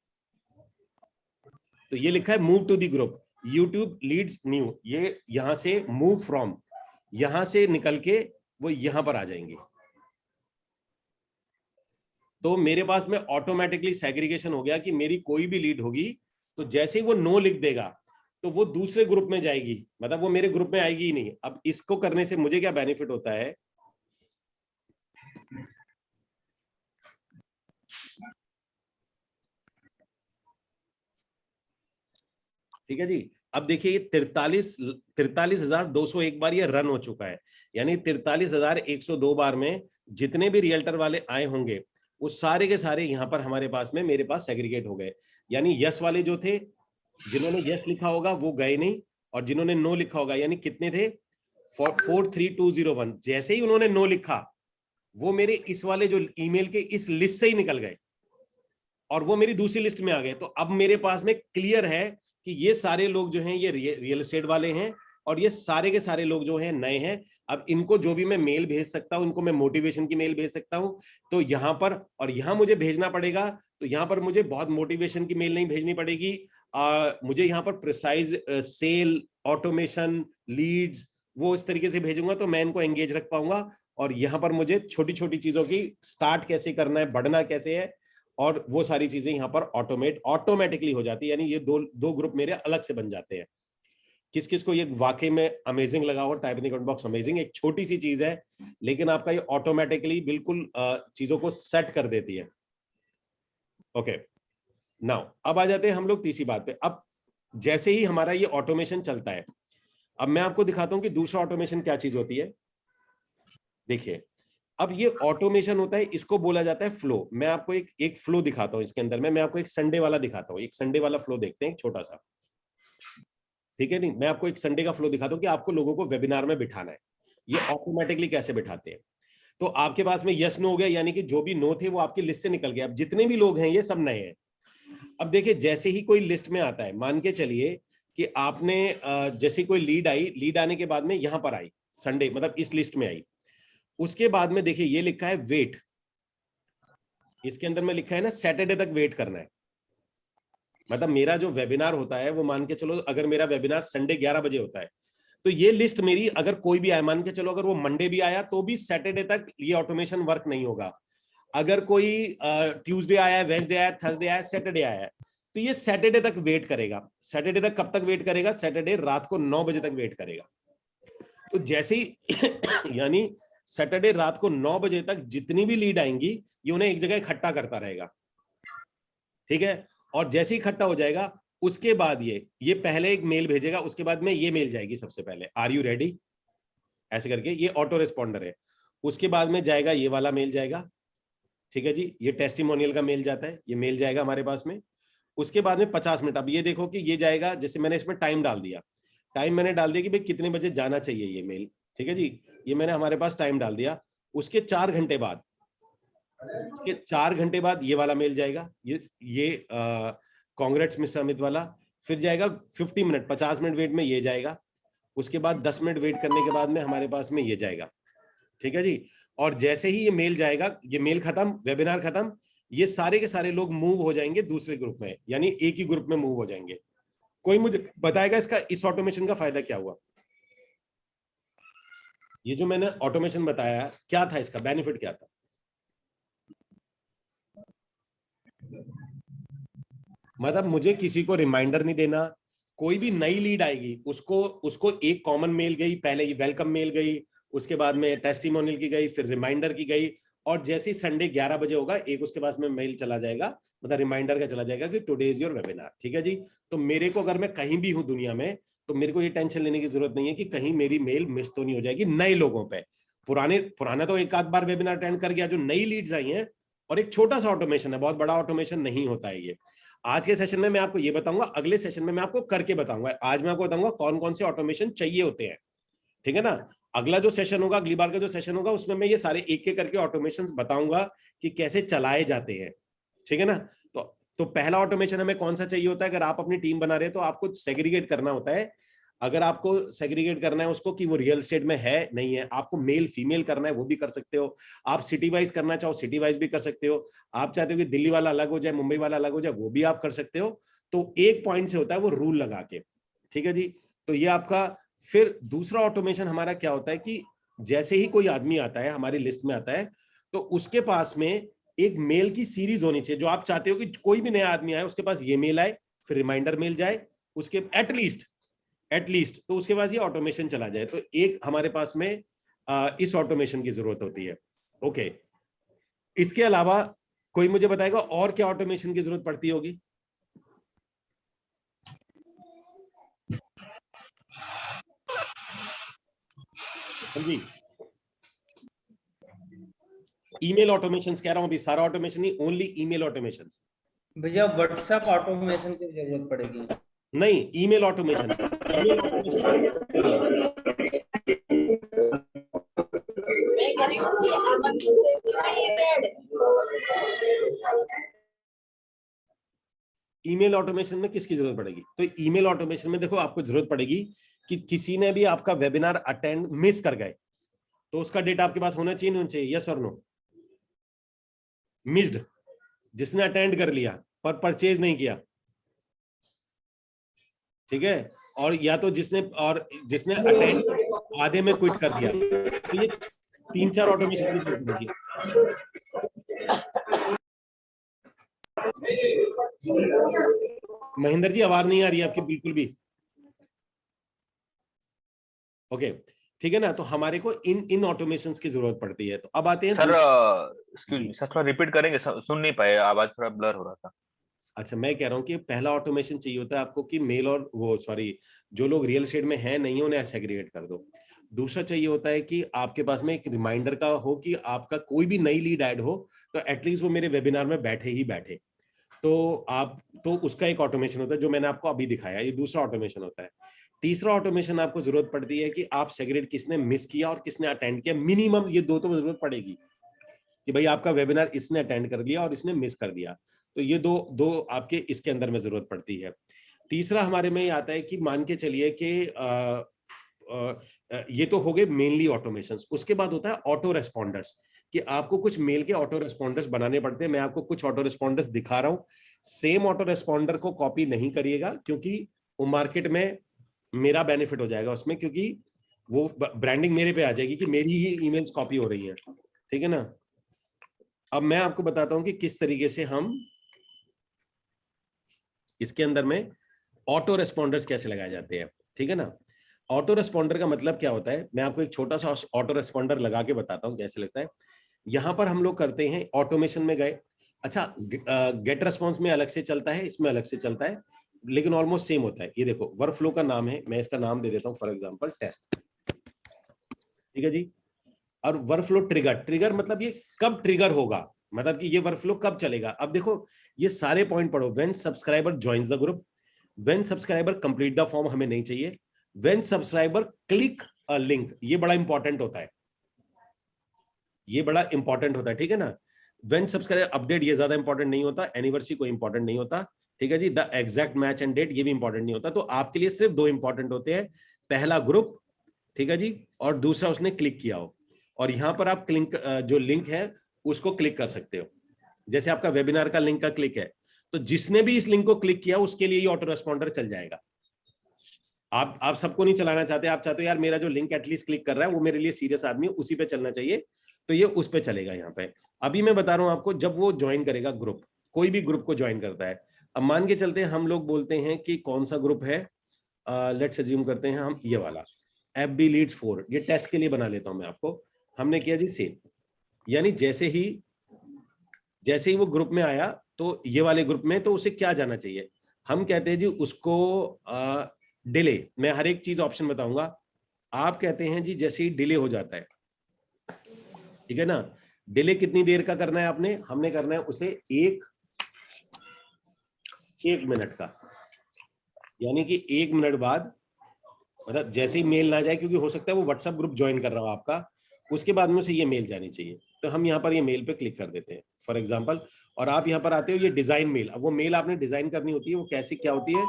तो ये लिखा है move to the group, YouTube leads new, ये यहां से मूव फ्रॉम, यहां से निकल के वो यहां पर आ जाएंगे। तो मेरे पास में ऑटोमेटिकली सेग्रीगेशन हो गया कि मेरी कोई भी लीड होगी तो जैसे ही वो नो लिख देगा तो वो दूसरे ग्रुप में जाएगी, मतलब वो मेरे ग्रुप में आएगी ही नहीं। अब इसको करने से मुझे क्या बेनिफिट होता है, ठीक है जी। अब देखिए 43,200 एक बार ये रन हो चुका है, यानी 43,102 बार में जितने भी रियल्टर वाले आए होंगे वो सारे के सारे यहाँ पर हमारे पास में, मेरे पास सेग्रीगेट हो गए। यानी यस वाले जो थे, जिन्होंने यस लिखा होगा वो गए नहीं, और जिन्होंने नो लिखा होगा, यानी कितने थे 43201, जैसे ही उन्होंने नो लिखा वो मेरे इस वाले जो ईमेल के इस लिस्ट से ही निकल गए और वो मेरी दूसरी लिस्ट में आ गए। तो अब मेरे पास में क्लियर है कि ये सारे लोग जो हैं ये रियल एस्टेट वाले हैं और ये सारे के सारे लोग जो हैं नए हैं। अब इनको जो भी मैं मेल भेज सकता हूं, इनको मैं मोटिवेशन की मेल भेज सकता हूं, तो यहां पर, और यहां मुझे भेजना पड़ेगा, तो यहां पर मुझे बहुत मोटिवेशन की मेल नहीं भेजनी पड़ेगी। मुझे यहां पर प्रिसाइज सेल, ऑटोमेशन, लीड्स, वो इस तरीके से भेजूंगा तो मैं इनको एंगेज रख पाऊंगा। और यहां पर मुझे छोटी छोटी चीजों की स्टार्ट कैसे करना है, बढ़ना कैसे है, और वो सारी चीजें यहाँ पर ऑटोमेटिकली हो जाती है। यानी ये दो ग्रुप मेरे अलग से बन जाते हैं। किस किस को ये वाकई में अमेजिंग लगा हो, type in the comment box. Amazing एक छोटी सी चीज है लेकिन आपका ये ऑटोमेटिकली बिल्कुल चीजों को सेट कर देती है। ओके, नाउ अब आ जाते हैं हम लोग तीसरी बात पे। अब जैसे ही हमारा ये ऑटोमेशन चलता है, अब मैं आपको दिखाता हूं कि दूसरा ऑटोमेशन क्या चीज होती है। देखिए अब ये ऑटोमेशन होता है, इसको बोला जाता है फ्लो। मैं आपको एक फ्लो दिखाता हूं इसके अंदर में। मैं आपको एक संडे वाला दिखाता हूं, एक संडे वाला फ्लो देखते हैं, एक छोटा सा, ठीक है। नहीं, मैं आपको एक संडे का फ्लो दिखाता हूं कि आपको लोगों को वेबिनार में बिठाना है, ये ऑटोमेटिकली कैसे बिठाते हैं। तो आपके पास में यस नो हो गया, यानी कि जो भी नो थे वो आपकी लिस्ट से निकल गए। अब जितने भी लोग हैं ये सब नए हैं। अब देखिए जैसे ही कोई लिस्ट में आता है, मान के चलिए कि आपने जैसे कोई लीड आई, लीड आने के बाद में यहां पर आई संडे, मतलब इस लिस्ट में आई। उसके बाद में देखिए ये लिखा है वेट, इसके अंदर में लिखा है ना सैटरडे तक वेट करना है। मतलब मेरा जो वेबिनार होता है वो मान के चलो, अगर मेरा वेबिनार संडे 11 बजे होता है तो ये लिस्ट मेरी, अगर कोई भी आया, मान के चलो अगर वो मंडे भी आया तो भी सैटरडे तक ये ऑटोमेशन वर्क नहीं होगा। अगर कोई ट्यूसडे आया, वेडनेसडे आया, थर्सडे आया, सैटरडे आया, तो ये सैटरडे तक वेट करेगा। सैटरडे तक कब तक वेट करेगा? सैटरडे रात को 9 बजे तक वेट करेगा। तो जैसे ही यानी सैटरडे रात को 9 बजे तक जितनी भी लीड आएंगी ये उन्हें एक जगह इकट्ठा करता रहेगा, ठीक है। और जैसे ही इकट्ठा हो जाएगा उसके बाद ये पहले एक मेल भेजेगा, उसके बाद में ये मेल जाएगी सबसे पहले, आर यू रेडी, ऐसे करके, ये ऑटो रिस्पॉन्डर है। उसके बाद में जाएगा ये वाला मेल जाएगा, ठीक है जी, ये टेस्टिमोनियल का मेल जाता है, ये मेल जाएगा हमारे पास में। उसके बाद में 50 मिनट, अब ये देखो कि ये जाएगा, जैसे मैंने इसमें टाइम डाल दिया, टाइम मैंने डाल दिया कि भाई कितने बजे जाना चाहिए ये मेल, ठीक है जी, ये मैंने हमारे पास टाइम डाल दिया। उसके 4 घंटे बाद, उसके 4 घंटे बाद ये वाला मेल जाएगा, ये कांग्रेट्स मिस्टर अमित वाला। फिर जाएगा 50 मिनट, 50 मिनट वेट में ये जाएगा। उसके बाद 10 मिनट वेट करने के बाद में हमारे पास में ये जाएगा, ठीक है जी। और जैसे ही ये मेल जाएगा, ये मेल खत्म, वेबिनार खत्म, ये सारे के सारे लोग मूव हो जाएंगे दूसरे ग्रुप में, यानी एक ही ग्रुप में मूव हो जाएंगे। कोई मुझे बताएगा इसका, इस ऑटोमेशन का फायदा क्या हुआ? ये जो मैंने ऑटोमेशन बताया क्या था, इसका बेनिफिट क्या था? मतलब मुझे किसी को रिमाइंडर नहीं देना, कोई भी नई लीड आएगी उसको एक कॉमन मेल गई, पहले ये वेलकम मेल गई, उसके बाद में टेस्टिमोनियल की गई, फिर रिमाइंडर की गई, और जैसे ही संडे 11 बजे होगा एक उसके पास में मेल चला जाएगा, मतलब रिमाइंडर का चला जाएगा कि टुडे इज योर वेबिनार, ठीक है जी। तो मेरे को अगर मैं कहीं भी हूं दुनिया में तो मेरे को ये टेंशन लेने की जरूरत नहीं है कि कहीं मेरी मेल मिस तो नहीं हो जाएगी नए लोगों पे। पुराना तो एक आध बार वेबिनार अटेंड कर गया, जो नई लीड्स आई हैं, और एक छोटा सा ऑटोमेशन है, बहुत बड़ा ऑटोमेशन नहीं होता है ये। आज के सेशन में मैं आपको ये बताऊंगा, अगले सेशन में मैं आपको करके बताऊंगा। आज मैं आपको बताऊंगा कौन कौन से ऑटोमेशन चाहिए होते हैं, ठीक है ना। अगला जो सेशन होगा, अगली बार का जो सेशन होगा, उसमें मैं ये सारे एक एक करके ऑटोमेशन बताऊंगा कि कैसे चलाए जाते हैं, ठीक है ना। तो पहला ऑटोमेशन हमें कौन सा चाहिए होता है? अगर आप अपनी टीम बना रहे हैं तो आपको सेग्रीगेट करना होता है। अगर आपको सेग्रीगेट करना है उसको कि वो रियल एस्टेट में है नहीं है, आपको मेल फीमेल करना है वो भी कर सकते हो। आप सिटी वाइज करना चाहो सिटी वाइज भी कर सकते हो। आप चाहते हो कि दिल्ली वाला अलग हो जाए, मुंबई वाला अलग हो जाए, वो भी आप कर सकते हो। तो एक पॉइंट से होता है वो रूल लगा के, ठीक है जी। तो ये आपका फिर दूसरा ऑटोमेशन हमारा क्या होता है कि जैसे ही कोई आदमी आता है हमारी लिस्ट में आता है, तो उसके पास में एक मेल की सीरीज होनी चाहिए। जो आप चाहते हो कि कोई भी नया आदमी आए उसके पास ये मेल आए, फिर रिमाइंडर मेल जाए, उसके एटलीस्ट तो उसके बाद ये ऑटोमेशन चला जाए। तो एक हमारे पास में इस ऑटोमेशन की जरूरत होती है। ओके, इसके अलावा कोई मुझे बताएगा और क्या ऑटोमेशन की जरूरत पड़ती होगी? जी, ईमेल ऑटोमेशंस कह रहा हूं अभी, सारा ऑटोमेशन नहीं, ओनली ईमेल ऑटोमेशंस। भैया व्हाट्सएप ऑटोमेशन की जरूरत पड़ेगी। नहीं, ईमेल ऑटोमेशन। ईमेल ऑटोमेशन में किसकी जरूरत पड़ेगी? तो ईमेल ऑटोमेशन में देखो आपको जरूरत पड़ेगी कि किसी ने भी आपका वेबिनार अटेंड मिस कर गए तो उसका डेटा आपके पास होना चाहिए, नहीं होना चाहिए? यस और नो? मिस्ड, जिसने अटेंड कर लिया पर परचेज नहीं किया, ठीक है, और या तो जिसने अटेंड आधे में क्विट कर दिया। तो ये 3-4 ऑटोमेशन की जरूरत होगी। महेंद्र जी आवाज नहीं आ रही है आपकी बिल्कुल भी। ओके, ठीक है ना। तो हमारे को इन ऑटोमेशंस की जरूरत पड़ती है। तो अब आते हैं सर, एक्सक्यूज मी सर, थोड़ा रिपीट करेंगे, सुन नहीं पाए, आवाज थोड़ा ब्लर हो रहा था। अच्छा, मैं कह रहा हूँ कि पहला ऑटोमेशन चाहिए होता है आपको कि मेल और वो सॉरी जो लोग रियल एस्टेट में है नहीं उन्हें सेग्रीगेट कर दो। दूसरा चाहिए होता है कि आपके पास में एक रिमाइंडर का हो कि आपका कोई भी नई लीड ऐड हो तो एटलीस्ट वो मेरे वेबिनार में बैठे। तो उसका एक ऑटोमेशन होता है जो मैंने आपको अभी दिखाया, ये दूसरा ऑटोमेशन होता है। तीसरा ऑटोमेशन आपको जरूरत पड़ती है कि आप सेग्रीगेट किसने मिस किया और किसने अटेंड किया। मिनिमम ये दो तो जरूरत पड़ेगी कि भाई आपका वेबिनार इसने अटेंड कर दिया और इसने मिस कर दिया। तो ये दो आपके इसके अंदर में जरूरत पड़ती है। तीसरा हमारे में ये आता है कि मान के चलिए कि ये तो हो गए मेनली ऑटोमेशंस। उसके बाद होता है ऑटो रेस्पॉन्डर्स, कि आपको कुछ मेल के ऑटो रेस्पॉन्डर्स बनाने पड़ते हैं। मैं आपको कुछ ऑटो रेस्पॉन्डर्स दिखा रहा हूं। सेम ऑटो रेस्पॉन्डर को कॉपी नहीं करिएगा क्योंकि वो मार्केट में मेरा बेनिफिट हो जाएगा उसमें, क्योंकि वो ब्रांडिंग मेरे पे आ जाएगी कि मेरी ही ईमेल्स कॉपी हो रही है, ठीक है ना। अब मैं आपको बताता हूं कि किस तरीके से हम इसके अंदर में ऑटो रेस्पॉन्डर्स कैसे लगाए जाते हैं, ठीक है ना। ऑटो रेस्पॉन्डर का मतलब क्या होता है, मैं आपको एक छोटा सा ऑटो रेस्पॉन्डर लगा के बताता हूं कैसे लगता है। यहां पर हम लोग करते हैं, ऑटोमेशन में गए, अच्छा गेट रेस्पॉन्स में अलग से चलता है, इसमें अलग से चलता है, लेकिन ऑलमोस्ट सेम होता है। ये देखो वर्कफ्लो का नाम है, मैं इसका नाम दे देता हूं फॉर एग्जांपल टेस्ट, ठीक है जी। और वर्कफ्लो ट्रिगर मतलब ये कब ट्रिगर होगा, मतलब कि ये वर्कफ्लो कब चलेगा। अब देखो ये सारे पॉइंट पढ़ो। When subscriber joins the group, when subscriber complete the form हमें नहीं चाहिए, when subscriber click a link, ये बड़ा इंपॉर्टेंट होता है, ये बड़ा इंपॉर्टेंट होता है, ठीक है ना। व्हेन सब्सक्राइबर अपडेट, ये ज्यादा इंपॉर्टेंट नहीं होता। एनिवर्सरी कोई इंपॉर्टेंट नहीं होता, ठीक है जी। The exact match end date, ये भी इंपॉर्टेंट नहीं होता। तो आपके लिए सिर्फ दो इंपॉर्टेंट होते हैं, पहला ग्रुप, ठीक है जी, और दूसरा उसने क्लिक किया हो। और यहां पर आप क्लिक जो लिंक है उसको क्लिक कर सकते हो। जैसे आपका वेबिनार का लिंक का क्लिक है, तो जिसने भी इस लिंक को क्लिक किया उसके लिए ये ऑटो रेस्पॉन्डर चल जाएगा। आप सबको नहीं चलाना चाहते, आप चाहते हो यार मेरा जो लिंक एटलीस्ट क्लिक कर रहा है वो मेरे लिए सीरियस आदमी है, उसी पे चलना चाहिए, तो ये उस पे चलेगा। यहाँ पे अभी मैं बता रहा हूं आपको, जब वो ज्वाइन करेगा ग्रुप, कोई भी ग्रुप को ज्वाइन करता है, अब मान के चलते हैं हम लोग बोलते हैं कि कौन सा ग्रुप है, लेट्स अज्यूम करते हैं हम ये वाला FB लीड्स 4, ये टेस्ट के लिए बना लेता हूं मैं आपको। हमने किया जी सेव, यानी जैसे ही वो ग्रुप में आया तो ये वाले ग्रुप में, तो उसे क्या जाना चाहिए, हम कहते हैं जी उसको डिले, मैं हर एक चीज ऑप्शन बताऊंगा। आप कहते हैं जी जैसे ही डिले हो जाता है, ठीक है ना, डिले कितनी देर का करना है आपने, हमने करना है उसे एक मिनट का, यानी कि 1 मिनट बाद, मतलब जैसे ही मेल ना जाए, क्योंकि हो सकता है वो व्हाट्सएप ग्रुप ज्वाइन कर रहा हो आपका, उसके बाद में उसे ये मेल जानी चाहिए, तो हम यहाँ पर ये मेल पे क्लिक कर देते हैं फॉर एग्जांपल, और आप यहाँ पर आते हो ये डिजाइन मेल। अब वो मेल आपने डिजाइन करनी होती है, वो कैसी क्या होती है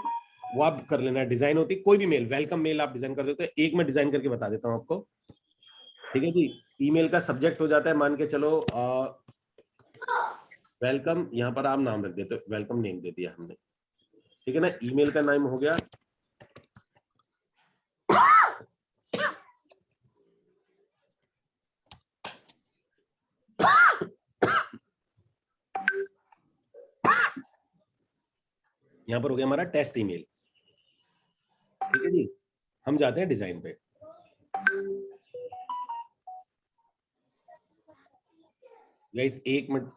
वो आप कर लेना, डिजाइन होती है कोई भी मेल, वेलकम मेल आप डिजाइन कर सकते हो। एक मैं डिजाइन करके बता देता हूँ आपको, ठीक है जी। ईमेल का सब्जेक्ट हो जाता है, मान के चलो वेलकम, यहाँ पर आप नाम रख देते हो, वेलकम नेम दे दिया हमने, ठीक है ना। ईमेल का नाम हो गया यहाँ पर हो गया हमारा टेस्ट ईमेल, ठीक है जी। हम जाते हैं डिजाइन पे, गाइस एक मिनट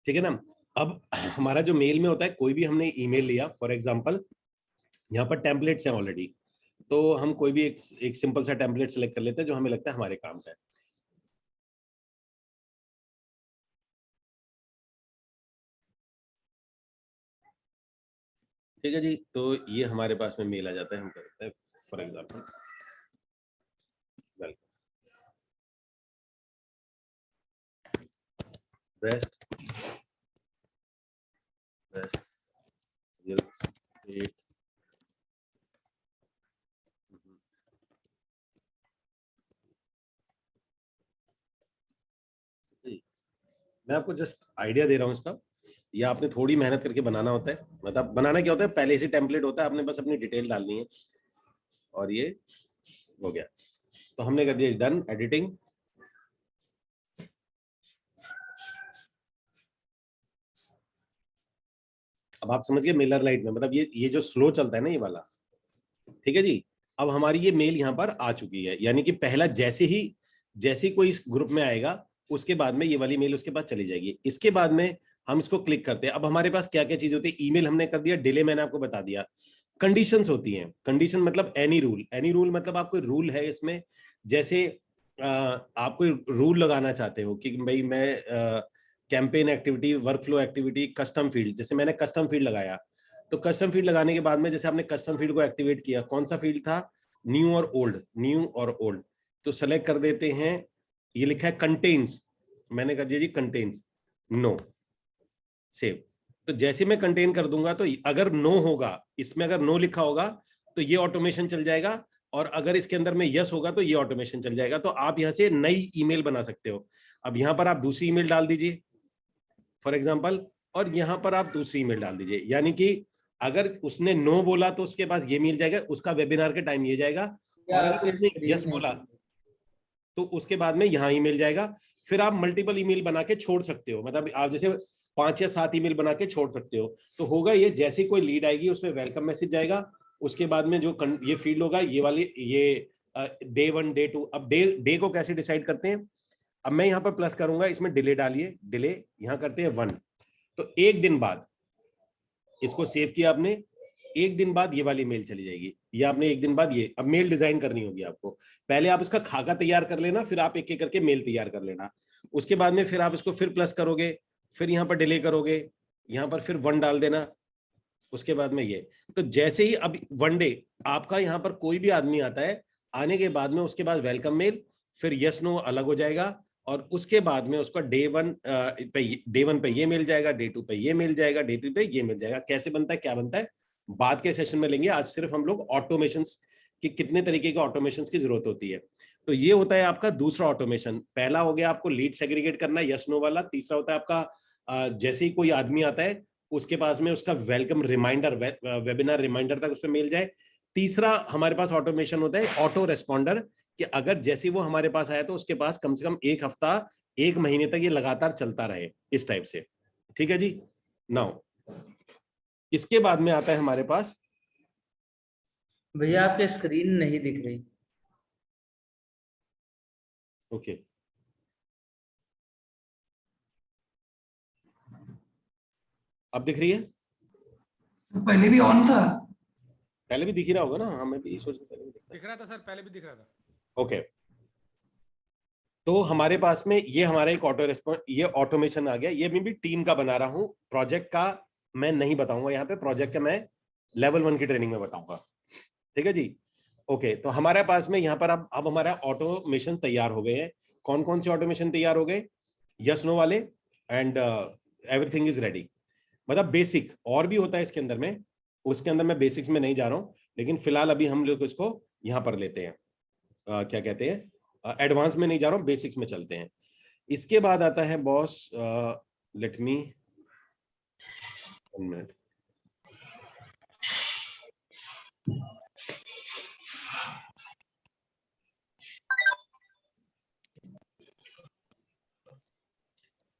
ठीक है ना। अब हमारा जो मेल में होता है, कोई भी हमने ईमेल लिया, फॉर एग्जांपल यहाँ पर टेम्पलेट्स हैं ऑलरेडी, तो हम कोई भी एक सिंपल सा टेम्पलेट सेलेक्ट कर लेते हैं जो हमें लगता है हमारे काम का है। ठीक है जी, तो ये हमारे पास में मेल आ जाता है, हम करते हैं for example welcome best real estate मैं आपको जस्ट आइडिया दे रहा हूँ इसका, ये आपने थोड़ी मेहनत करके बनाना होता है। मतलब बनाना क्या होता है, पहले से टेम्पलेट होता है, आपने बस अपनी डिटेल डालनी है और ये हो गया। तो हमने कर दिया डन एडिटिंग। अब आप समझ गए मेलर लाइट में, मतलब ये जो स्लो चलता है ना ये वाला, ठीक है जी। अब हमारी ये मेल यहाँ पर आ चुकी है, यानी कि पहला जैसे कोई इस ग्रुप में आएगा उसके बाद में ये वाली मेल उसके पास चली जाएगी। इसके बाद में हम इसको क्लिक करते हैं। अब हमारे पास क्या क्या चीज होती है, ईमेल हमने कर दिया, डिले मैंने आपको बता दिया, कंडीशंस होती हैं। कंडीशन मतलब एनी रूल मतलब आप कोई रूल है इसमें, जैसे आप कोई रूल लगाना चाहते हो कि भाई मैं campaign activity, workflow activity, custom field, जैसे मैंने कस्टम फील्ड लगाया, तो कस्टम फील्ड लगाने के बाद में जैसे आपने कस्टम फील्ड को एक्टिवेट किया, कौन सा फील्ड था, न्यू और ओल्ड, तो सेलेक्ट कर देते हैं। ये लिखा है कंटेन्स, मैंने कर दिया जी कंटेन्स, नो, सेव। तो जैसे मैं कंटेन कर दूंगा तो अगर नो होगा, इसमें अगर नो लिखा होगा तो ये ऑटोमेशन चल जाएगा, और अगर इसके अंदर में यस होगा तो ये ऑटोमेशन चल जाएगा। तो आप यहां से नई ईमेल बना सकते हो। अब यहां पर आप दूसरी ईमेल डाल दीजिए फॉर एग्जांपल, और यहां पर आप दूसरी ईमेल डाल दीजिए, यानी कि अगर उसने नो बोला तो उसके पास ये मिल जाएगा, उसका वेबिनार के टाइम ये जाएगा, और अगर उसने यस बोला तो उसके बाद में यहां ही मिल जाएगा। फिर आप मल्टीपल ईमेल बना के छोड़ सकते हो, मतलब आप जैसे 5 या 7 ईमेल बना के छोड़ सकते हो। तो होगा ये, जैसे कोई लीड आएगी उसमें वेलकम मैसेज जाएगा, उसके बाद में जो ये फील्ड होगा ये वाली, ये डे 1 डे 2। अब डे को कैसे डिसाइड करते हैं, अब मैं यहाँ पर प्लस करूंगा, इसमें डिले डालिए, डिले यहाँ करते हैं 1, तो 1 दिन बाद इसको सेव किया आपने, एक दिन बाद ये वाली मेल चली जाएगी, ये आपने एक दिन बाद ये, अब मेल डिजाइन करनी होगी आपको। पहले आप इसका खाका तैयार कर लेना, फिर आप एक एक करके मेल तैयार कर लेना। उसके बाद में फिर आप इसको फिर प्लस करोगे, फिर यहाँ पर डिले करोगे, यहाँ पर फिर 1 डाल देना, उसके बाद में ये। तो जैसे ही अब 1 डे आपका यहाँ पर कोई भी आदमी आता है, आने के बाद में उसके बाद वेलकम मेल, फिर यस नो अलग हो जाएगा, और उसके बाद में उसका डे 1 पे ये मिल जाएगा, डे 2 पे ये मिल जाएगा, डे 3 पे ये मिल जाएगा। कैसे बनता है, क्या बनता है, बाद के सेशन में लेंगे। आज सिर्फ हम लोग ऑटोमेशंस कि कितने तरीके के ऑटोमेशंस की जरूरत होती है। तो ये होता है आपका दूसरा ऑटोमेशन। पहला हो गया आपको लीड सेग्रीगेट करना, यस नो वाला। तीसरा होता है आपका जैसे ही कोई आदमी आता है उसके पास में उसका वेलकम रिमाइंडर, वेबिनार रिमाइंडर तक उस पर मिल जाए। तीसरा हमारे पास ऑटोमेशन होता है ऑटो रेस्पॉन्डर, कि अगर जैसे वो हमारे पास आया तो उसके पास कम से कम 1 हफ्ता 1 महीने तक ये लगातार चलता रहे, इस टाइप से। ठीक है जी। नाउ इसके बाद में आता है हमारे पास, भैया आपकी स्क्रीन नहीं दिख रही। ओके अब दिख रही है? पहले भी ऑन था। पहले भी दिख ही रहा होगा ना? हमें भी सोच पहले भी दिख रहा था सर, पहले भी दिख रहा था। ओके तो हमारे पास में ये हमारा एक ऑटो रेस्पॉन्स, ये ऑटोमेशन आ गया। ये मैं भी टीम का बना रहा हूं, प्रोजेक्ट का मैं नहीं बताऊंगा यहाँ पे, प्रोजेक्ट का मैं लेवल 1 की ट्रेनिंग में बताऊंगा। ठीक है जी। ओके तो हमारे पास में यहाँ पर अब हमारा ऑटोमेशन तैयार हो गए हैं। कौन कौन से ऑटोमेशन तैयार हो गए? यस नो वाले, एंड एवरीथिंग इज रेडी। मतलब बेसिक और भी होता है इसके अंदर में, उसके अंदर मैं बेसिक्स में नहीं जा रहा हूं, लेकिन फिलहाल अभी हम लोग इसको यहाँ पर लेते हैं, क्या कहते हैं, एडवांस में नहीं जा रहा हूं, बेसिक्स में चलते हैं। इसके बाद आता है boss, let me 1 minute.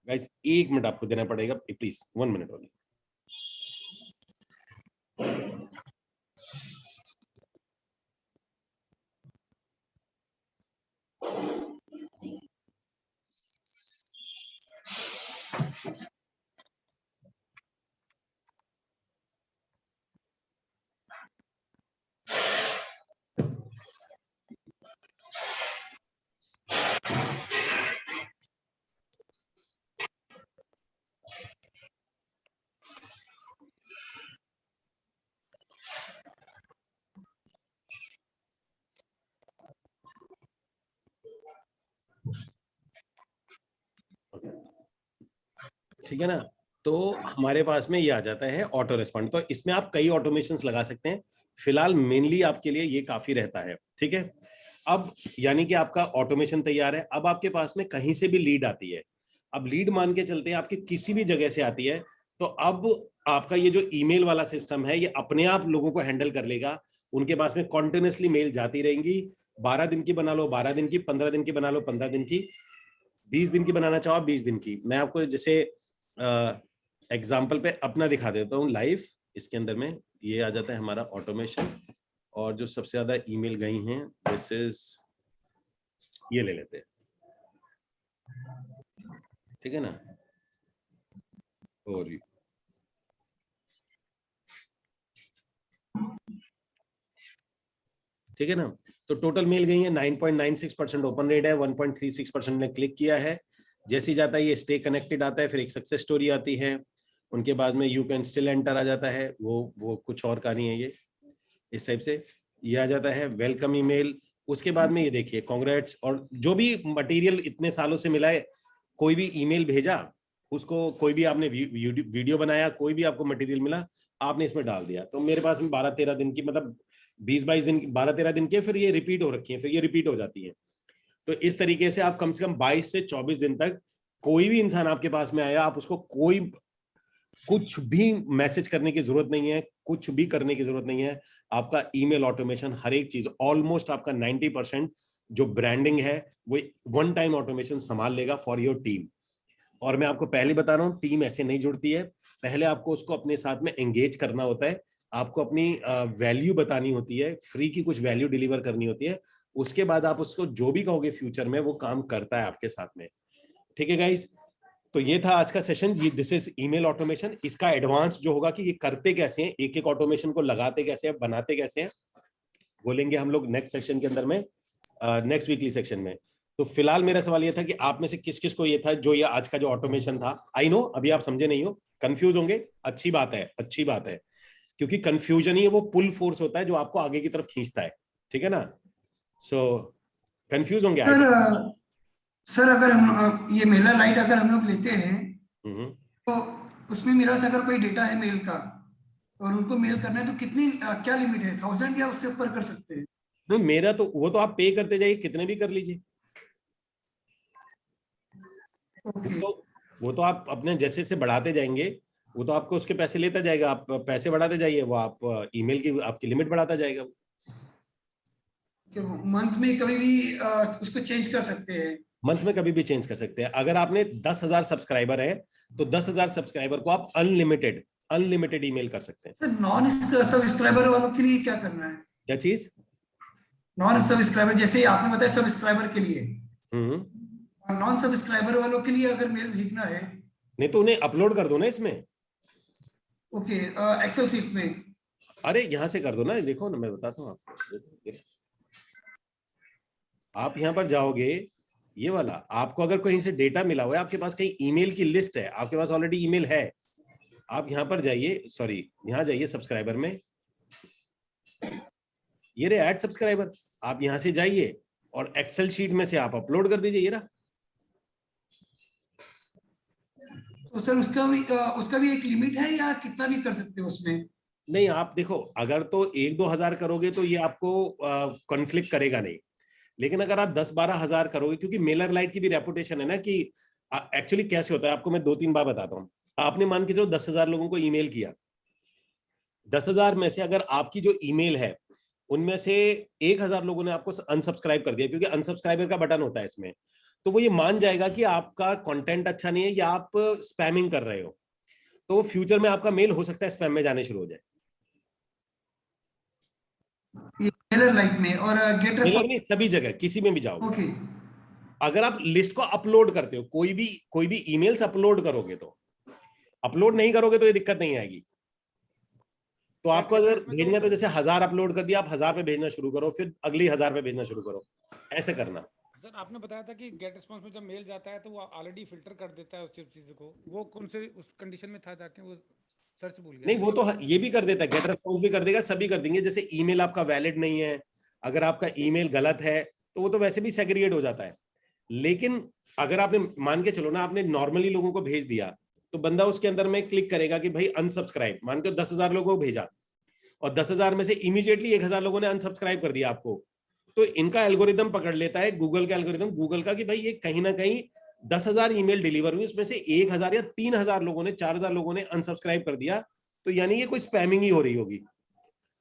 Guys 1 minute आपको देना पड़ेगा प्लीज, 1 मिनट ओनली। ठीक है ना? तो हमारे पास में ये आ जाता है ऑटो रेस्पॉन्ड। तो इसमें आप कई ऑटोमेशंस लगा सकते हैं, फिलहाल मेनली आपके लिए ये काफी रहता है। ठीक है, अब यानी कि आपका ऑटोमेशन तैयार है। अब आपके पास में कहीं से भी लीड आती है, अब लीड मान के चलते हैं आपकी किसी भी जगह से आती है, तो अब आपका ये जो ईमेल वाला सिस्टम है ये अपने आप लोगों को हैंडल कर लेगा। उनके पास में कॉन्टिन्यूसली मेल जाती रहेंगी। 12 दिन की बना लो 12 दिन की, 15 दिन की बना लो 15 दिन की, 20 दिन की बनाना चाहो 20 दिन की। मैं आपको जैसे एग्जाम्पल पे अपना दिखा देता हूँ लाइव। इसके अंदर में ये आ जाता है हमारा ऑटोमेशन, और जो सबसे ज्यादा ईमेल गई हैं दिस इज, ये ले लेते हैं। ठीक है ना, और ठीक है ना, तो टोटल मेल गई है 9.96% ओपन रेट है, 1.36% ने क्लिक किया है। जैसे ही जाता है ये स्टे कनेक्टेड आता है, फिर एक सक्सेस स्टोरी आती है, उनके बाद में यू कैन स्टिल एंटर आ जाता है, वो कुछ और कहानी है ये, इस टाइप से ये आ जाता है। वेलकम ईमेल, उसके बाद में ये देखिए कांग्रेट्स, और जो भी मटेरियल इतने सालों से मिला है, कोई भी ईमेल भेजा उसको, कोई भी आपने वीडियो बनाया, कोई भी आपको मटेरियल मिला आपने इसमें डाल दिया। तो मेरे पास में 12-13 दिन की, मतलब 20-22 दिन, 12-13 दिन के, फिर ये रिपीट हो रखी है, फिर ये रिपीट हो जाती है। तो इस तरीके से आप कम से कम 22 से 24 दिन तक, कोई भी इंसान आपके पास में आया, आप उसको कोई कुछ भी मैसेज करने की जरूरत नहीं है, कुछ भी करने की जरूरत नहीं है। आपका ईमेल ऑटोमेशन हर एक चीज, ऑलमोस्ट आपका 90% जो ब्रांडिंग है वो 1 टाइम ऑटोमेशन संभाल लेगा फॉर योर टीम। और मैं आपको पहले बता रहा हूँ, टीम ऐसे नहीं जुड़ती है। पहले आपको उसको अपने साथ में एंगेज करना होता है, आपको अपनी वैल्यू बतानी होती है, फ्री की कुछ वैल्यू डिलीवर करनी होती है। उसके बाद आप उसको जो भी कहोगे फ्यूचर में, वो काम करता है आपके साथ में। ठीक है गाइस, तो ये था आज का सेशन। ये दिस इज ईमेल ऑटोमेशन। इसका एडवांस जो होगा कि ये करते कैसे हैं, एक एक ऑटोमेशन को लगाते कैसे हैं, बनाते कैसे हैं, बोलेंगे हम लोग नेक्स्ट सेक्शन के अंदर में, नेक्स्ट वीकली सेक्शन में। तो फिलहाल मेरा सवाल ये था कि आप में से किस किस को ये था जो ये आज का जो ऑटोमेशन था, आई नो अभी आप समझे नहीं हो, कंफ्यूज होंगे, अच्छी बात है, अच्छी बात है, क्योंकि कंफ्यूजन ही वो पुल फोर्स होता है जो आपको आगे की तरफ खींचता है, ठीक है ना। सो कंफ्यूज होंगे सर अगर हम ये मेलर लाइट अगर हम लोग लेते हैं तो उसमें मेरा से अगर कोई डेटा है मेल का और उनको मेल करना है तो कितनी क्या लिमिट है, 1000 या उससे ऊपर कर सकते हैं? नहीं, मेरा तो वो तो आप पे करते जाइए, कितने भी कर लीजिए। तो वो तो आप अपने जैसे से बढ़ाते जाएंगे, वो तो आपको उसके पैसे लेता जाएगा, आप पैसे बढ़ाते जाइए, वो आप ईमेल की आपकी लिमिट बढ़ाता जाएगा। मंथ में कभी भी उसको चेंज कर सकते हैं? मंथ में कभी भी चेंज कर सकते हैं। अगर आपने 10,000 सब्सक्राइबर है तो 10,000 सब्सक्राइबर को आप अनलिमिटेड ईमेल कर सकते हैं। सर नॉन सब्सक्राइबर वालों के लिए क्या करना है? क्या चीज? नॉन सब्सक्राइबर, जैसे आपने बताया सब्सक्राइबर के लिए, नॉन सब्सक्राइबर वालों के लिए अगर मेल भेजना है नहीं तो उन्हें अपलोड कर दो ना इसमें। ओके, एक्सेल सीट में। अरे यहां से कर दो ना, देखो ना मैं बताता हूँ आपको। आप यहाँ पर जाओगे, ये वाला आपको अगर कहीं से डेटा मिला हुआ है, आपके पास कहीं ईमेल की लिस्ट है, आपके पास ऑलरेडी ईमेल है, आप यहाँ पर जाइए, सॉरी यहाँ जाइए सब्सक्राइबर में, ये रे ऐड सब्सक्राइबर, आप यहाँ से जाइए और एक्सेल शीट में से आप अपलोड कर दीजिए। ये रहा। तो सर उसका भी एक लिमिट है या कितना भी कर सकते हो उसमें? नहीं, आप देखो, अगर तो 1-2 हजार करोगे तो ये आपको कॉन्फ्लिक्ट करेगा नहीं, लेकिन अगर आप 10-12 हजार करोगे, क्योंकि मेलर लाइट की भी रेपुटेशन है ना कि एक्चुअली कैसे होता है, आपको मैं 2-3 बार बताता हूँ। आपने मान के चलो 10,000 लोगों को ईमेल किया, 10,000 में से अगर आपकी जो ईमेल है उनमें से 1,000 लोगों ने आपको अनसब्सक्राइब कर दिया, क्योंकि अनसब्सक्राइबर का बटन होता है इसमें, तो वो ये मान जाएगा कि आपका कंटेंट अच्छा नहीं है या आप स्पैमिंग कर रहे हो, तो फ्यूचर में आपका मेल हो सकता है स्पैम में जाने शुरू हो जाए। मेलर लाइट में और गेट मेलर में सभी जगह किसी में भी जाओ। ओके। अगर आप लिस्ट को अपलोड करते हो, कोई भी ईमेल्स अपलोड करोगे, तो अपलोड नहीं करोगे तो ये दिक्कत नहीं आएगी। तो आपको अगर भेजना तो जैसे 1000 अपलोड कर दिया, आप 1000 पे भेजना शुरू करो, फिर अगली 1000 पे भेजना शुरू करो, ऐसे करना। सर आपने बताया था कि गेट रिस्पांस में जब मेल जाता है तो वो ऑलरेडी फिल्टर कर देता है उस चीज को, वो कौन से उस कंडीशन में था जाके वो सर्च भूल गया? नहीं, वो तो ये भी कर देता है, गेट रिस्पांस भी कर देगा, सभी कर देंगे। जैसे ईमेल आपका वैलिड नहीं है, अगर आपका ईमेल गलत है तो वो तो वैसे भी सेग्रीगेट हो जाता है। लेकिन अगर आपने मान के चलो ना, आपने नॉर्मली लोगों को भेज दिया, तो बंदा उसके अंदर में क्लिक करेगा कि भाई अनसब्सक्राइब, मान के 10,000 लोगों को भेजा और 10,000 में से इमीडिएटली 1,000 लोगों ने अनसब्सक्राइब कर दिया आपको, तो इनका एल्गोरिदम पकड़ लेता है, गूगल का एल्गोरिदम, गूगल का, कि भाई ये कहीं ना कहीं 10,000 ईमेल डिलीवर हुई, उसमें से 1,000 या 3,000 लोगों ने, 4,000 लोगों ने अनसब्सक्राइब कर दिया, तो यानी ये कोई स्पैमिंग ही हो रही होगी।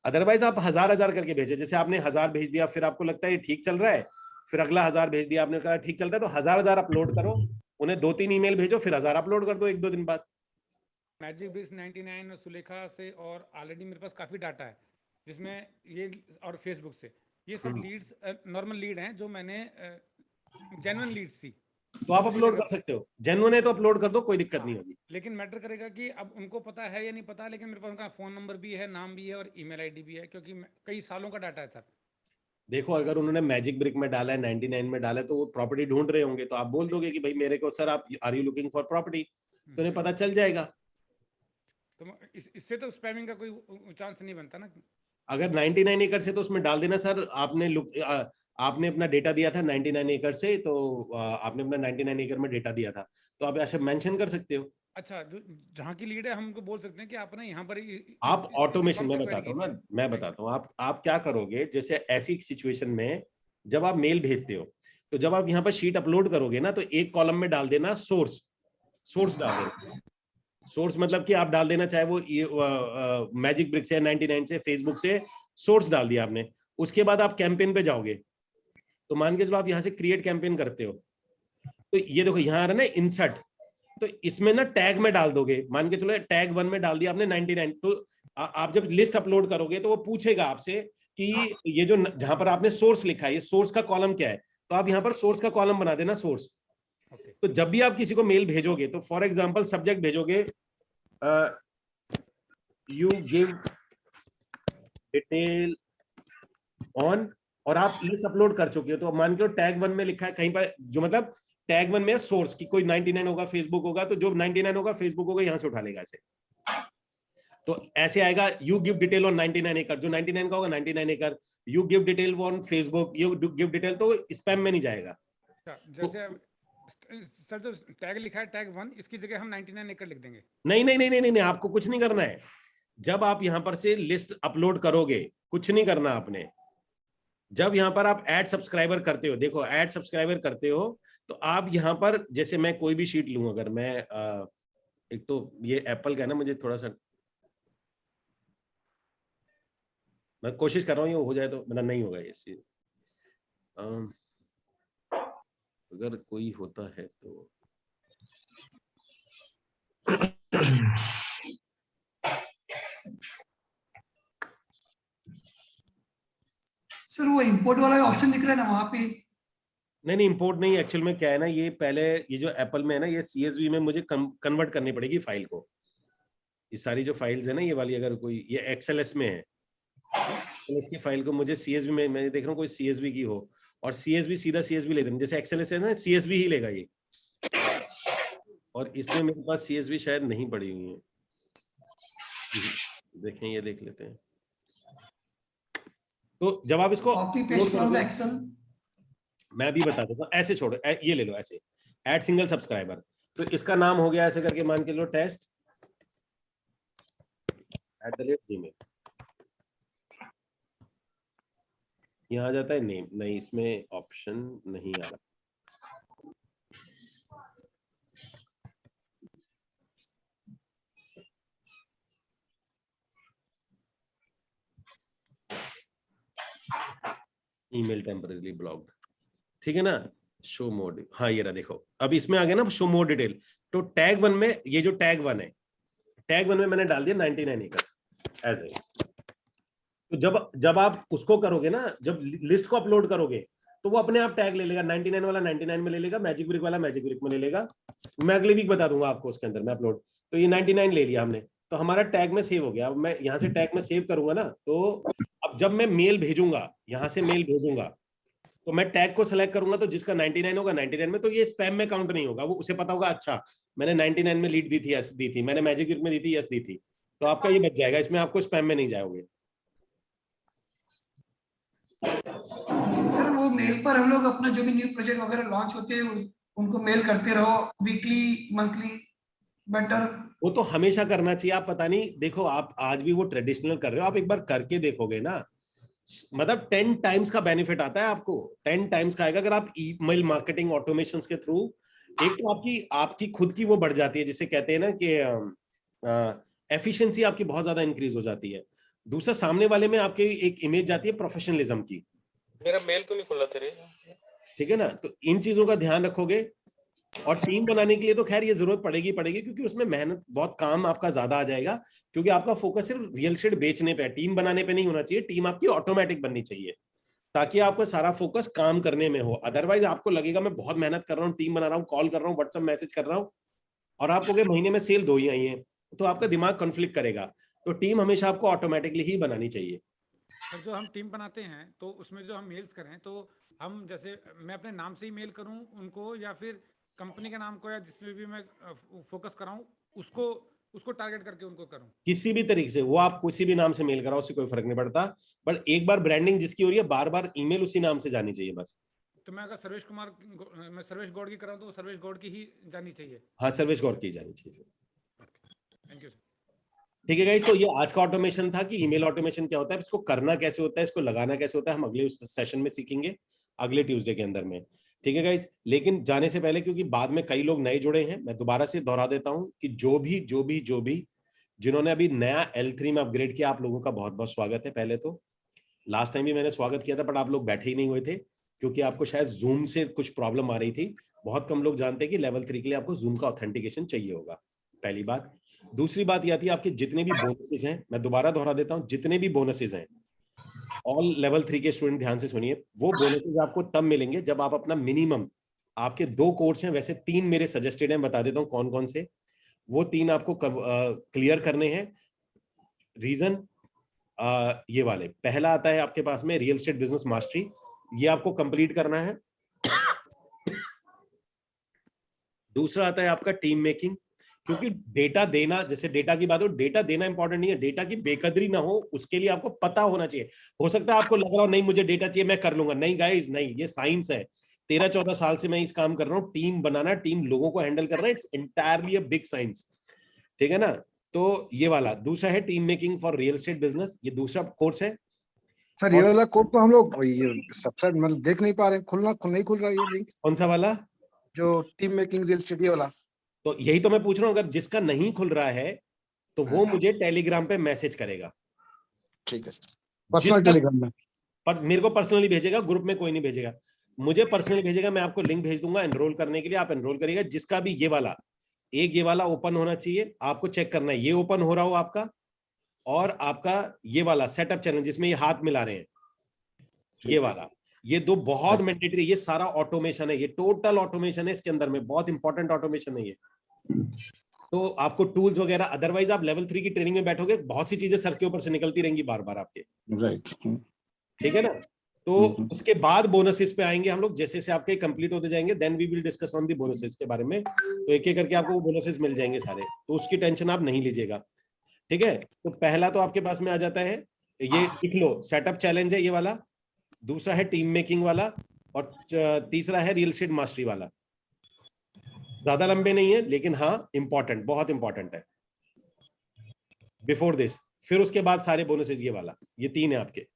अदरवाइज आप 1000 करके भेजे, जैसे आपने 1000 भेज दिया, फिर आपको लगता है ये ठीक चल रहा है, फिर अगला 1000 भेज दिया, आपने कहा ठीक चल रहा है, तो 1000 अपलोड करो, उन्हें 2-3 ईमेल भेजो, फिर 1000 अपलोड कर दो 1-2 दिन बाद। मैजिक ब्रिक्स 99 और सुलेखा से, और ऑलरेडी मेरे पास काफी डाटा है जिसमें ये, और फेसबुक से, ये सब लीड्स नॉर्मल लीड हैं जो मैंने जेन्युइन लीड्स थी, तो आप अपलोड कर सकते हो, जेन्युइन है तो अपलोड कर दो, कोई दिक्कत नहीं होगी। लेकिन मैटर करेगा कि अब उनको पता है या नहीं पता, लेकिन मेरे पास उनका फोन नंबर भी है, नाम भी है और ईमेल आईडी भी है, क्योंकि कई सालों का डाटा है सर। देखो, अगर उन्होंने मैजिक ब्रिक में डाला है, 99 में डाला है, तो वो प्रॉपर्टी ढूंढ रहे होंगे, तो आप बोल दोगे कि भाई मेरे को सर, आप are you looking for property, तो उन्हें पता चल जाएगा। तो इससे तो स्पैमिंग का कोई चांस नहीं बनता ना। अगर 99 एकड़ से, तो उसमें डाल देना सर, आपने अपना डेटा दिया था 99 एकड़ से, तो आपने अपना 99 एकड़ में डेटा दिया था, तो आप ऐसे मेंशन कर सकते हो। अच्छा, जहाँ की लीड है हम उनको बोल सकते हैं कि आप ना यहाँ पर आप ऑटोमेशन में बताता हूँ ना, मैं बताता हूँ आप क्या करोगे। जैसे ऐसी सिचुएशन में जब आप मेल भेजते हो, तो जब आप यहाँ पर शीट अपलोड करोगे ना, तो एक कॉलम में डाल देना सोर्स डाल देना। सोर्स मतलब कि आप डाल देना, चाहे वो मैजिक ब्रिक से, 99 से, फेसबुक से सोर्स डाल दिया आपने। उसके बाद आप कैंपेन पे जाओगे, तो मान के चलो आप यहाँ से क्रिएट कैंपेन करते हो, तो ये देखो यहाँ आ रहा है ना इंसर्ट, तो इसमें ना टैग में डाल दोगे, मान के चलो टैग 1 में डाल दिया आपने 99, तो आप जब लिस्ट अपलोड करोगे तो वो पूछेगा आपसे कि ये जो जहां पर आपने सोर्स लिखा है, ये सोर्स का कॉलम क्या है, तो आप यहाँ पर सोर्स का कॉलम बना देना सोर्स। ओके तो जब भी आप किसी को मेल भेजोगे तो फॉर एग्जांपल सब्जेक्ट भेजोगे यू गिव डिटेल ऑन, और आप लिस्ट अपलोड कर चुके हो, तो मान लो टैग 1 में लिखा है कहीं पर, जो मतलब टैग 1 में सोर्स की कोई 99 होगा, फेसबुक होगा, तो जो 99 होगा फेसबुक होगा, यहां से उठा लेगा ऐसे। तो ऐसे आएगा यू गिव डिटेल ऑन 99 एकड़, जो 99 का होगा 99 एकड़, you give detail on Facebook, you give detail, तो स्पैम में नहीं जाएगा। जैसे सर जो टैग लिखा है टैग 1, इसकी जगह हम 99 एकड़ लिख देंगे? नहीं नहीं नहीं नहीं नहीं, आपको कुछ नहीं करना है। जब आप यहां पर से लिस्ट अपलोड करोगे, कुछ नहीं करना आपने। जब यहां पर आप ऐड सब्सक्राइबर करते हो, देखो ऐड सब्सक्राइबर करते हो, तो आप यहां पर, जैसे मैं कोई भी शीट लूं, अगर मैं एक तो ये एप्पल का है ना, मुझे थोड़ा सा, मैं कोशिश कर रहा हूँ ये हो जाए, तो मतलब नहीं होगा ये चीज। अगर कोई होता है तो सर वो इंपोर्ट वाला ऑप्शन दिख रहा है ना वहां पे? नहीं नहीं, इंपोर्ट नहीं, एक्चुअल में क्या है ना, ये पहले ये जो एप्पल में है ना, ये CSV में मुझे कन्वर्ट करनी पड़ेगी फाइल को। ये सारी जो फाइल्स है ना, ये वाली, अगर कोई ये XLS में है, तो इसकी फाइल को मुझे CSV में, मैं देख रहा हूँ कोई CSV की हो, और CSV सीधा CSV ले देना, जैसे XLS है ना, CSV ही लेगा ये, और इसमें मेरे पास CSV शायद नहीं पड़ी हुई है। देखें, ये देख लेते हैं। तो जब आप इसको copy paste from the Excel, मैं भी बता देता हूँ, ऐसे छोड़ो, ये ले लो ऐसे, ऐड सिंगल सब्सक्राइबर, तो इसका नाम हो गया ऐसे करके, मान के लो टेस्ट @gmail, यहाँ आ जाता है नेम, नहीं इसमें ऑप्शन नहीं आ रहा। ईमेल टेम्परेरी ब्लॉक्ड, ठीक है ना, शो मोड, हाँ ये रहा, देखो अब इसमें आ गया ना शो मोड डिटेल। तो टैग 1 में, ये जो टैग 1 है, टैग 1 में मैंने डाल दिया 99 एकर्स एज ए। तो जब आप उसको करोगे ना, जब लिस्ट को अपलोड करोगे, तो वो अपने आप टैग ले लेगा, 99 वाला 99 में ले लेगा, मैजिक ब्रिक वाला मैजिक ब्रिक में ले लेगा। मैं अगले वीक बता दूंगा आपको उसके अंदर में अपलोड। तो ये 99 ले लिया हमने, तो हमारा टैग में सेव हो गया। अब मैं यहाँ से टैग में सेव करूंगा ना, तो अब जब मैं मेल भेजूंगा, यहाँ से मेल भेजूंगा, तो मैं टैग को सिलेक्ट करूंगा, तो जिसका 99 होगा 99 में, तो ये स्पैम में काउंट नहीं होगा। वो उसे पता होगा, अच्छा मैंने 99 में लीड दी थी, यस दी थी, मैंने मैजिक ब्रिक में दी थी, यस दी थी, तो आपका ये बच जाएगा, इसमें आपको स्पैम में नहीं जाओगे। सर वो मेल पर हम लोग अपना जो भी न्यू प्रोजेक्ट वगैरह लॉन्च होते हैं उनको मेल करते रहो, वीकली मंथली, बेटर। वो तो हमेशा करना चाहिए। आप पता नहीं, देखो आप आज भी वो ट्रेडिशनल कर रहे हो, आप एक बार करके देखोगे ना, मतलब 10 टाइम्स का बेनिफिट आता है आपको, 10 टाइम्स का आएगा अगर आप ईमेल मार्केटिंग ऑटोमेशन के थ्रू। एक तो आपकी खुद की वो बढ़ जाती है, जिसे कहते हैं ना कि एफिशिएंसी आपकी बहुत ज्यादा इंक्रीज हो जाती है। दूसरा, सामने वाले में आपके एक इमेज जाती है प्रोफेशनलिज्म की। मेरा मेल क्यों नहीं खुला तेरे? ठीक है ना, तो इन चीजों का ध्यान रखोगे। और टीम बनाने के लिए तो खैर ये जरूरत पड़ेगी, क्योंकि उसमें मेहनत बहुत, काम आपका ज्यादा आ जाएगा, क्योंकि आपका फोकस सिर्फ रियल एस्टेट बेचने पे है, टीम बनाने पे नहीं होना चाहिए। टीम आपकी ऑटोमेटिक बननी चाहिए, ताकि आपका सारा फोकस काम करने में हो। अदरवाइज आपको लगेगा मैं बहुत मेहनत कर रहा हूँ, टीम बना रहा हूँ, कॉल कर रहा हूँ, व्हाट्सएप मैसेज कर रहा हूँ, और आपको कहे महीने में सेल 2 ही आई है, तो आपका दिमाग कॉन्फ्लिक्ट करेगा। तो टीम हमेशा आपको ऑटोमेटिकली ही बनानी चाहिए। और जो हम टीम बनाते हैं, तो उसमें जो हम मेल्स करें, तो हम जैसे मैं अपने नाम से ही मेल करूं उनको, या फिर कंपनी के नाम को, या जिसमें भी मैं फोकस कराऊं उसको टारगेट करके उनको करूं? किसी भी तरीके से, वो आप किसी भी नाम से मेल कराओ, उससे कोई फर्क नहीं पड़ता, बट एक बार ब्रांडिंग जिसकी हो रही है, बार बार ईमेल उसी नाम से जानी चाहिए बस। तो मैं अगर मैं सर्वेश गौड़ की कराऊं, तो सर्वेश गौड़ की ही जानी चाहिए? हाँ, सर्वेश गौड़ की जानी चाहिए। Thank you sir. ठीक है गाइस, तो ये आज का ऑटोमेशन था कि ईमेल ऑटोमेशन क्या होता है, इसको करना कैसे होता है, इसको लगाना कैसे होता है, हम अगले उस सेशन में सीखेंगे, अगले ट्यूसडे के अंदर में। ठीक है गाइस, लेकिन जाने से पहले, क्योंकि बाद में कई लोग नए जुड़े हैं, मैं दोबारा से दोहरा देता हूं कि जो भी जिन्होंने अभी नया L3 में अपग्रेड किया, आप लोगों का बहुत बहुत स्वागत है। पहले तो लास्ट टाइम भी मैंने स्वागत किया था, बट आप लोग बैठे ही नहीं हुए थे, क्योंकि आपको शायद जूम से कुछ प्रॉब्लम आ रही थी। बहुत कम लोग जानते हैं कि लेवल 3 के लिए आपको जूम का ऑथेंटिकेशन चाहिए होगा, पहली बात। दूसरी बात ये आती है, आपके जितने भी बोनसेस हैं, मैं दोबारा दोहरा देता हूं, जितने भी बोनसेस हैं, ऑल लेवल 3 के स्टूडेंट ध्यान से सुनिए, वो बोनसेस आपको तब मिलेंगे जब आप अपना मिनिमम आपके 2 कोर्स हैं, वैसे 3 मेरे सजेस्टेड हैं, बता देता हूं कौन कौन से। वो 3 आपको क्लियर करने हैं। रीजन ये वाले, पहला आता है आपके पास में रियल एस्टेट बिजनेस मास्टरी, ये आपको कंप्लीट करना है। दूसरा आता है आपका टीम मेकिंग, क्योंकि डेटा देना, जैसे डेटा की बात हो, डेटा देना इंपॉर्टेंट नहीं है, डेटा की बेकदरी ना हो उसके लिए आपको पता होना चाहिए। हो सकता है आपको लग रहा हो नहीं मुझे डेटा चाहिए मैं कर लूंगा, नहीं गाइस नहीं, ये साइंस है। 13-14 साल से मैं इस काम कर रहा हूँ, टीम बनाना, टीम लोगों को हैंडल करना, it's entirely a big science, ठीक है ना। तो ये वाला दूसरा है team making for real estate business, ये दूसरा कोर्स है। सर ये वाला कोड तो हम लोग ये सब्सक्राइब मतलब देख नहीं पा रहे, नहीं खुल रहा ये लिंक। कौन सा वाला? जो टीम मेकिंग रियल एस्टेट ये वाला। तो यही तो मैं पूछ रहा हूँ, अगर जिसका नहीं खुल रहा है तो वो मुझे टेलीग्राम पे मैसेज करेगा। ठीक है सर, पर्सनल टेलीग्राम में। पर मेरे को पर्सनली भेजेगा, ग्रुप में कोई नहीं भेजेगा, मुझे पर्सनली भेजेगा। मैं आपको लिंक भेज दूंगा एनरोल करने के लिए, आप एनरोल करिएगा। जिसका भी ये वाला, एक ये वाला ओपन होना चाहिए, आपको चेक करना है ये ओपन हो रहा हो आपका, और आपका ये वाला सेटअप चैनल जिसमें ये हाथ मिला रहे हैं, ये वाला, ये 2 बहुत मैंडेटरी, ये सारा ऑटोमेशन है, ये टोटल ऑटोमेशन है इसके अंदर में, बहुत इंपॉर्टेंट ऑटोमेशन है ये। तो आपको टूल्स वगैरह, अदरवाइज आप लेवल 3 की ट्रेनिंग में बैठोगे, बहुत सी चीजें सर के ऊपर से निकलती रहेंगी बार बार आपके, राइट, ठीक है ना। तो उसके बाद बोनसेस पे आएंगे हम लोग, जैसे से आपके कंप्लीट होते जाएंगे, then we will discuss on the bonuses के बारे में। तो एक एक करके आपको बोनसेस मिल जाएंगे सारे, तो उसकी टेंशन आप नहीं लीजिएगा, ठीक है। तो पहला तो आपके पास में आ जाता है, ये लिख लो, सेटअप चैलेंज है ये वाला, दूसरा है टीम मेकिंग वाला, और तीसरा है रियल एस्टेट मास्टरी वाला। ज्यादा लंबे नहीं है लेकिन हाँ इंपॉर्टेंट, बहुत इंपॉर्टेंट है बिफोर दिस। फिर उसके बाद सारे बोनसेस ये वाला, ये 3 है आपके।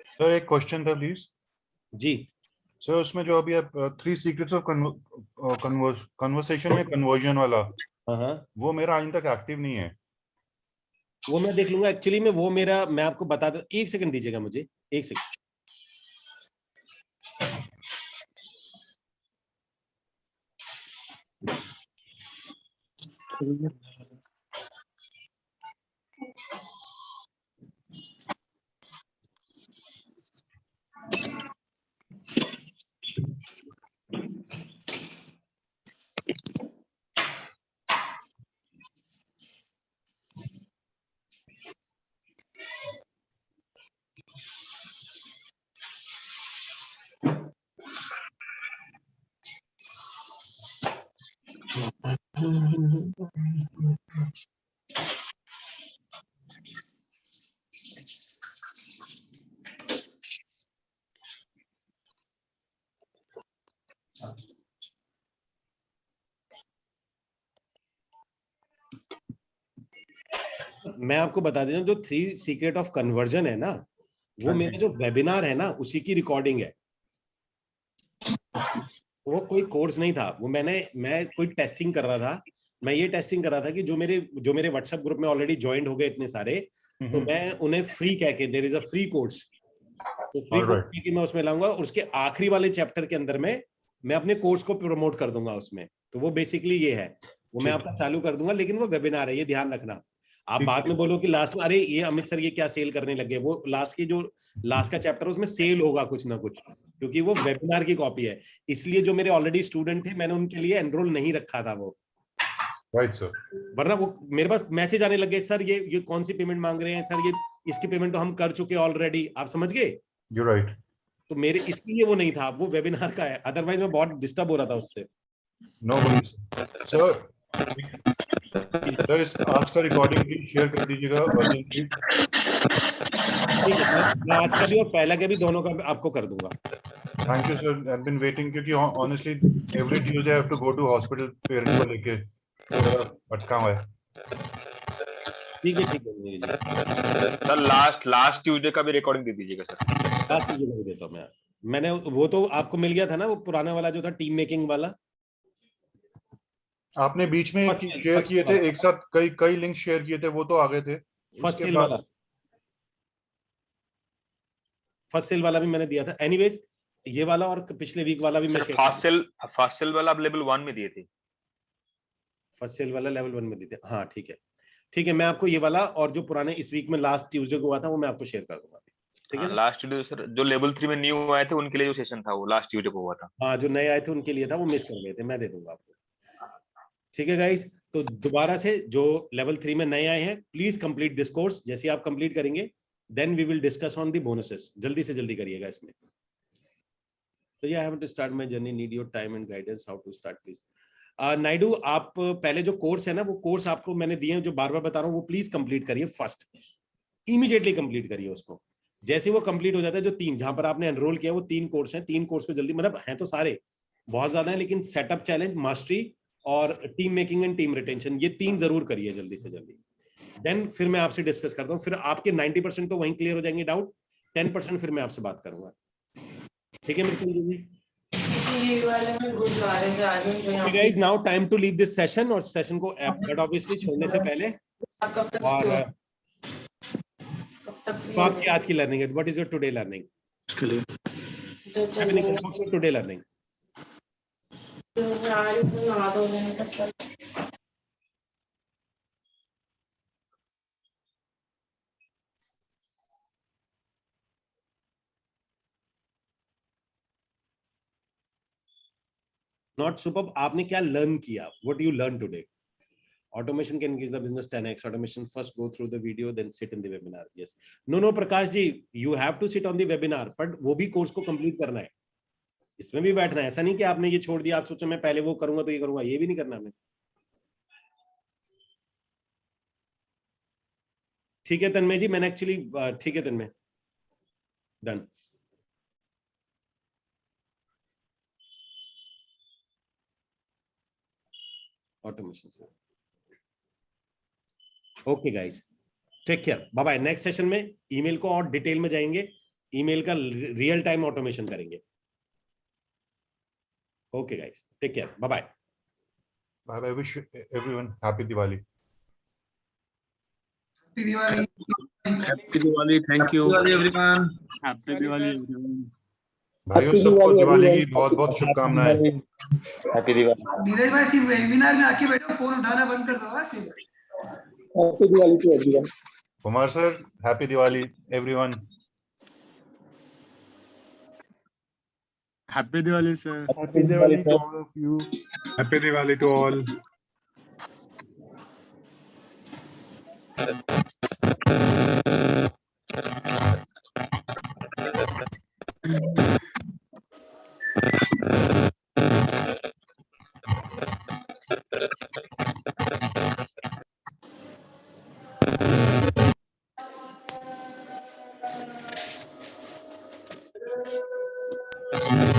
सर एक क्वेश्चन था प्लीज। जी सर उसमें जो अभी आप 3 सीक्रेट्स ऑफ कन्वर्सेशन में कन्वर्जन वाला, वो मेरा आज तक एक्टिव नहीं है। वो मैं देख लूंगा, एक्चुअली में वो मेरा, मैं आपको बता दूं, 1 सेकंड दीजिएगा मुझे, 1 सेकंड। मैं आपको बता देता हूँ, जो 3 सीक्रेट ऑफ कन्वर्जन है ना, वो मेरा जो वेबिनार है ना, उसी की रिकॉर्डिंग है। वो कोई कोर्स नहीं था, वो मैं कोई टेस्टिंग कर रहा था। मैं ये टेस्टिंग कर रहा था कि जो मेरे व्हाट्सएप ग्रुप में ऑलरेडी ज्वाइंट हो गए इतने सारे, तो मैं उन्हें फ्री कह के, there is a free course, तो फ्री कोर्स की मैं उसमें लाऊंगा, और उसके आखिरी वाले चैप्टर के अंदर में मैं अपने कोर्स को प्रमोट कर दूंगा उसमें। तो वो बेसिकली ये है, वो मैं आपका चालू कर दूंगा, लेकिन वो वेबिनार है, ये ध्यान रखना। आप बाद में बोलो कि लास्ट में अरे ये अमित सर ये क्या सेल करने लगे, वो लास्ट का चैप्टर उसमें सेल होगा कुछ ना कुछ, क्योंकि वो वेबिनार की कॉपी है। इसलिए जो मेरे ऑलरेडी स्टूडेंट थे, मैंने उनके लिए एनरोल नहीं रखा था वो, राइट सर। वरना वो मेरे पास मैसेज आने लगे, सर ये कौन सी पेमेंट मांग रहे हैं सर, ये इसकी पेमेंट तो हम कर चुके ऑलरेडी, आप समझ गए। You right. तो मेरे इसलिए वो नहीं था, वो वेबिनार का है, अदरवाइज मैं बहुत डिस्टर्ब हो रहा था उससे। No worries sir. सर इस आज का रिकॉर्डिंग प्लीज शेयर कर दीजिएगा अर्जेंटली। मैं आज का भी और पहला के भी दोनों का आपको कर दूंगा। Thank you sir, I have been waiting, क्योंकि honestly every Tuesday I have to go to hospital parents को लेके, अटका हुआ है। ठीक है सर, लास्ट ट्यूसडे का भी रिकॉर्डिंग दे दीजिएगा सर। लास्ट ट्यूसडे का भी देता हूं मैंने वो तो आपको मिल गया था ना, वो पुराना वाला जो था टीम मेकिंग वाला, आपने बीच में शेयर किए थे एक साथ, कई लिंक शेयर किए थे, वो तो आ गए थे। फर्स्ट सेल वाला भी मैंने दिया था। एनीवेज ये वाला और पिछले वीक वाला भी मैं शेयर, फर्स्ट सेल वाला आप लेवल 1 में दिए थे, फर्स्ट सेल वाला लेवल 1 में दिए थे। हाँ ठीक है, मैं आपको ये वाला और जो पुराने इस वीक में लास्ट ट्यूसडे को हुआ था वो मैं आपको शेयर कर दूंगा। ठीक है ना? लास्ट वीडियो सर जो लेवल 3 में न्यू आए थे उनके लिए जो सेशन था वो लास्ट वीडियो को हुआ था। हाँ, जो नए आए थे उनके लिए था, वो मिस कर गए थे, मैं दे दूंगा आपको। ठीक है गाइस, तो दोबारा से जो लेवल 3 में नए आए हैं, प्लीज कंप्लीट दिस कोर्स। जैसे आप कंप्लीट करेंगे then we will discuss on the bonuses. जल्दी से जल्दी करिएगा इसमें। So yeah, I have to start my journey. Need your time and guidance. How to start, please. Naidu, आप पहले जो कोर्स है ना, वो कोर्स आपको मैंने दिए हैं, जो बार बार बता रहा हूँ, वो प्लीज कंप्लीट करिए फर्स्ट। इमीडिएटली कंप्लीट करिए उसको। जैसे वो कंप्लीट हो जाता है, जो 3 जहां पर आपने एनरोल किया वो 3 कोर्स हैं, 3 कोर्स को जल्दी, मतलब हैं तो सारे बहुत ज्यादा है, लेकिन सेटअप चैलेंज, मास्टरी और team making and team retention, ये 3 जरूर करिए जल्दी से जल्दी। देन फिर मैं आपसे डिस्कस करता हूँ। फिर आपके 90% तो वहीं क्लियर हो जाएंगे डाउट, 10% फिर मैं आपसे बात करूंगा। ठीक है मेरे जी? Okay guys, now time to leave this session, और सेशन को बट ऑब्वियसली छोड़ने से पहले, और तो आपकी आज की लर्निंग है, what is your today learning? Today learning not superb. आपने क्या लर्न किया? What you learn today? Automation can increase the business 10x. Automation, first go through the video, then sit in the webinar. Yes. No, Prakash ji, you have to sit on the webinar, but वो भी course को complete करना है, इसमें भी बैठना है। ऐसा नहीं कि आपने ये छोड़ दिया, आप सोचो मैं पहले वो करूंगा तो ये करूंगा, ये भी नहीं करना हमें। ठीक है तन्मय जी, मैंने एक्चुअली, ठीक है तन्मय, डन। ऑटोमेशन से okay guys, take care, bye bye. Next session में ईमेल को और डिटेल में जाएंगे, ईमेल का रियल टाइम ऑटोमेशन करेंगे। Okay guys, take care, bye bye. Bye bye, wish everyone happy Diwali. Happy Diwali. Happy Diwali, thank you everyone. Happy Diwali everyone. भाइयों सबको दिवाली की बहुत बहुत शुभकामनाएं। हैप्पी दिवाली। नीरज भाई सिर्फ वेबिनार में आके बैठो, फोन उठाना बंद कर दो। सिर्फ happy Diwali to everyone. Kumar sir, happy Diwali everyone. Happy Diwali sir. Happy Diwali to all of you. Happy Diwali to all. Thank you.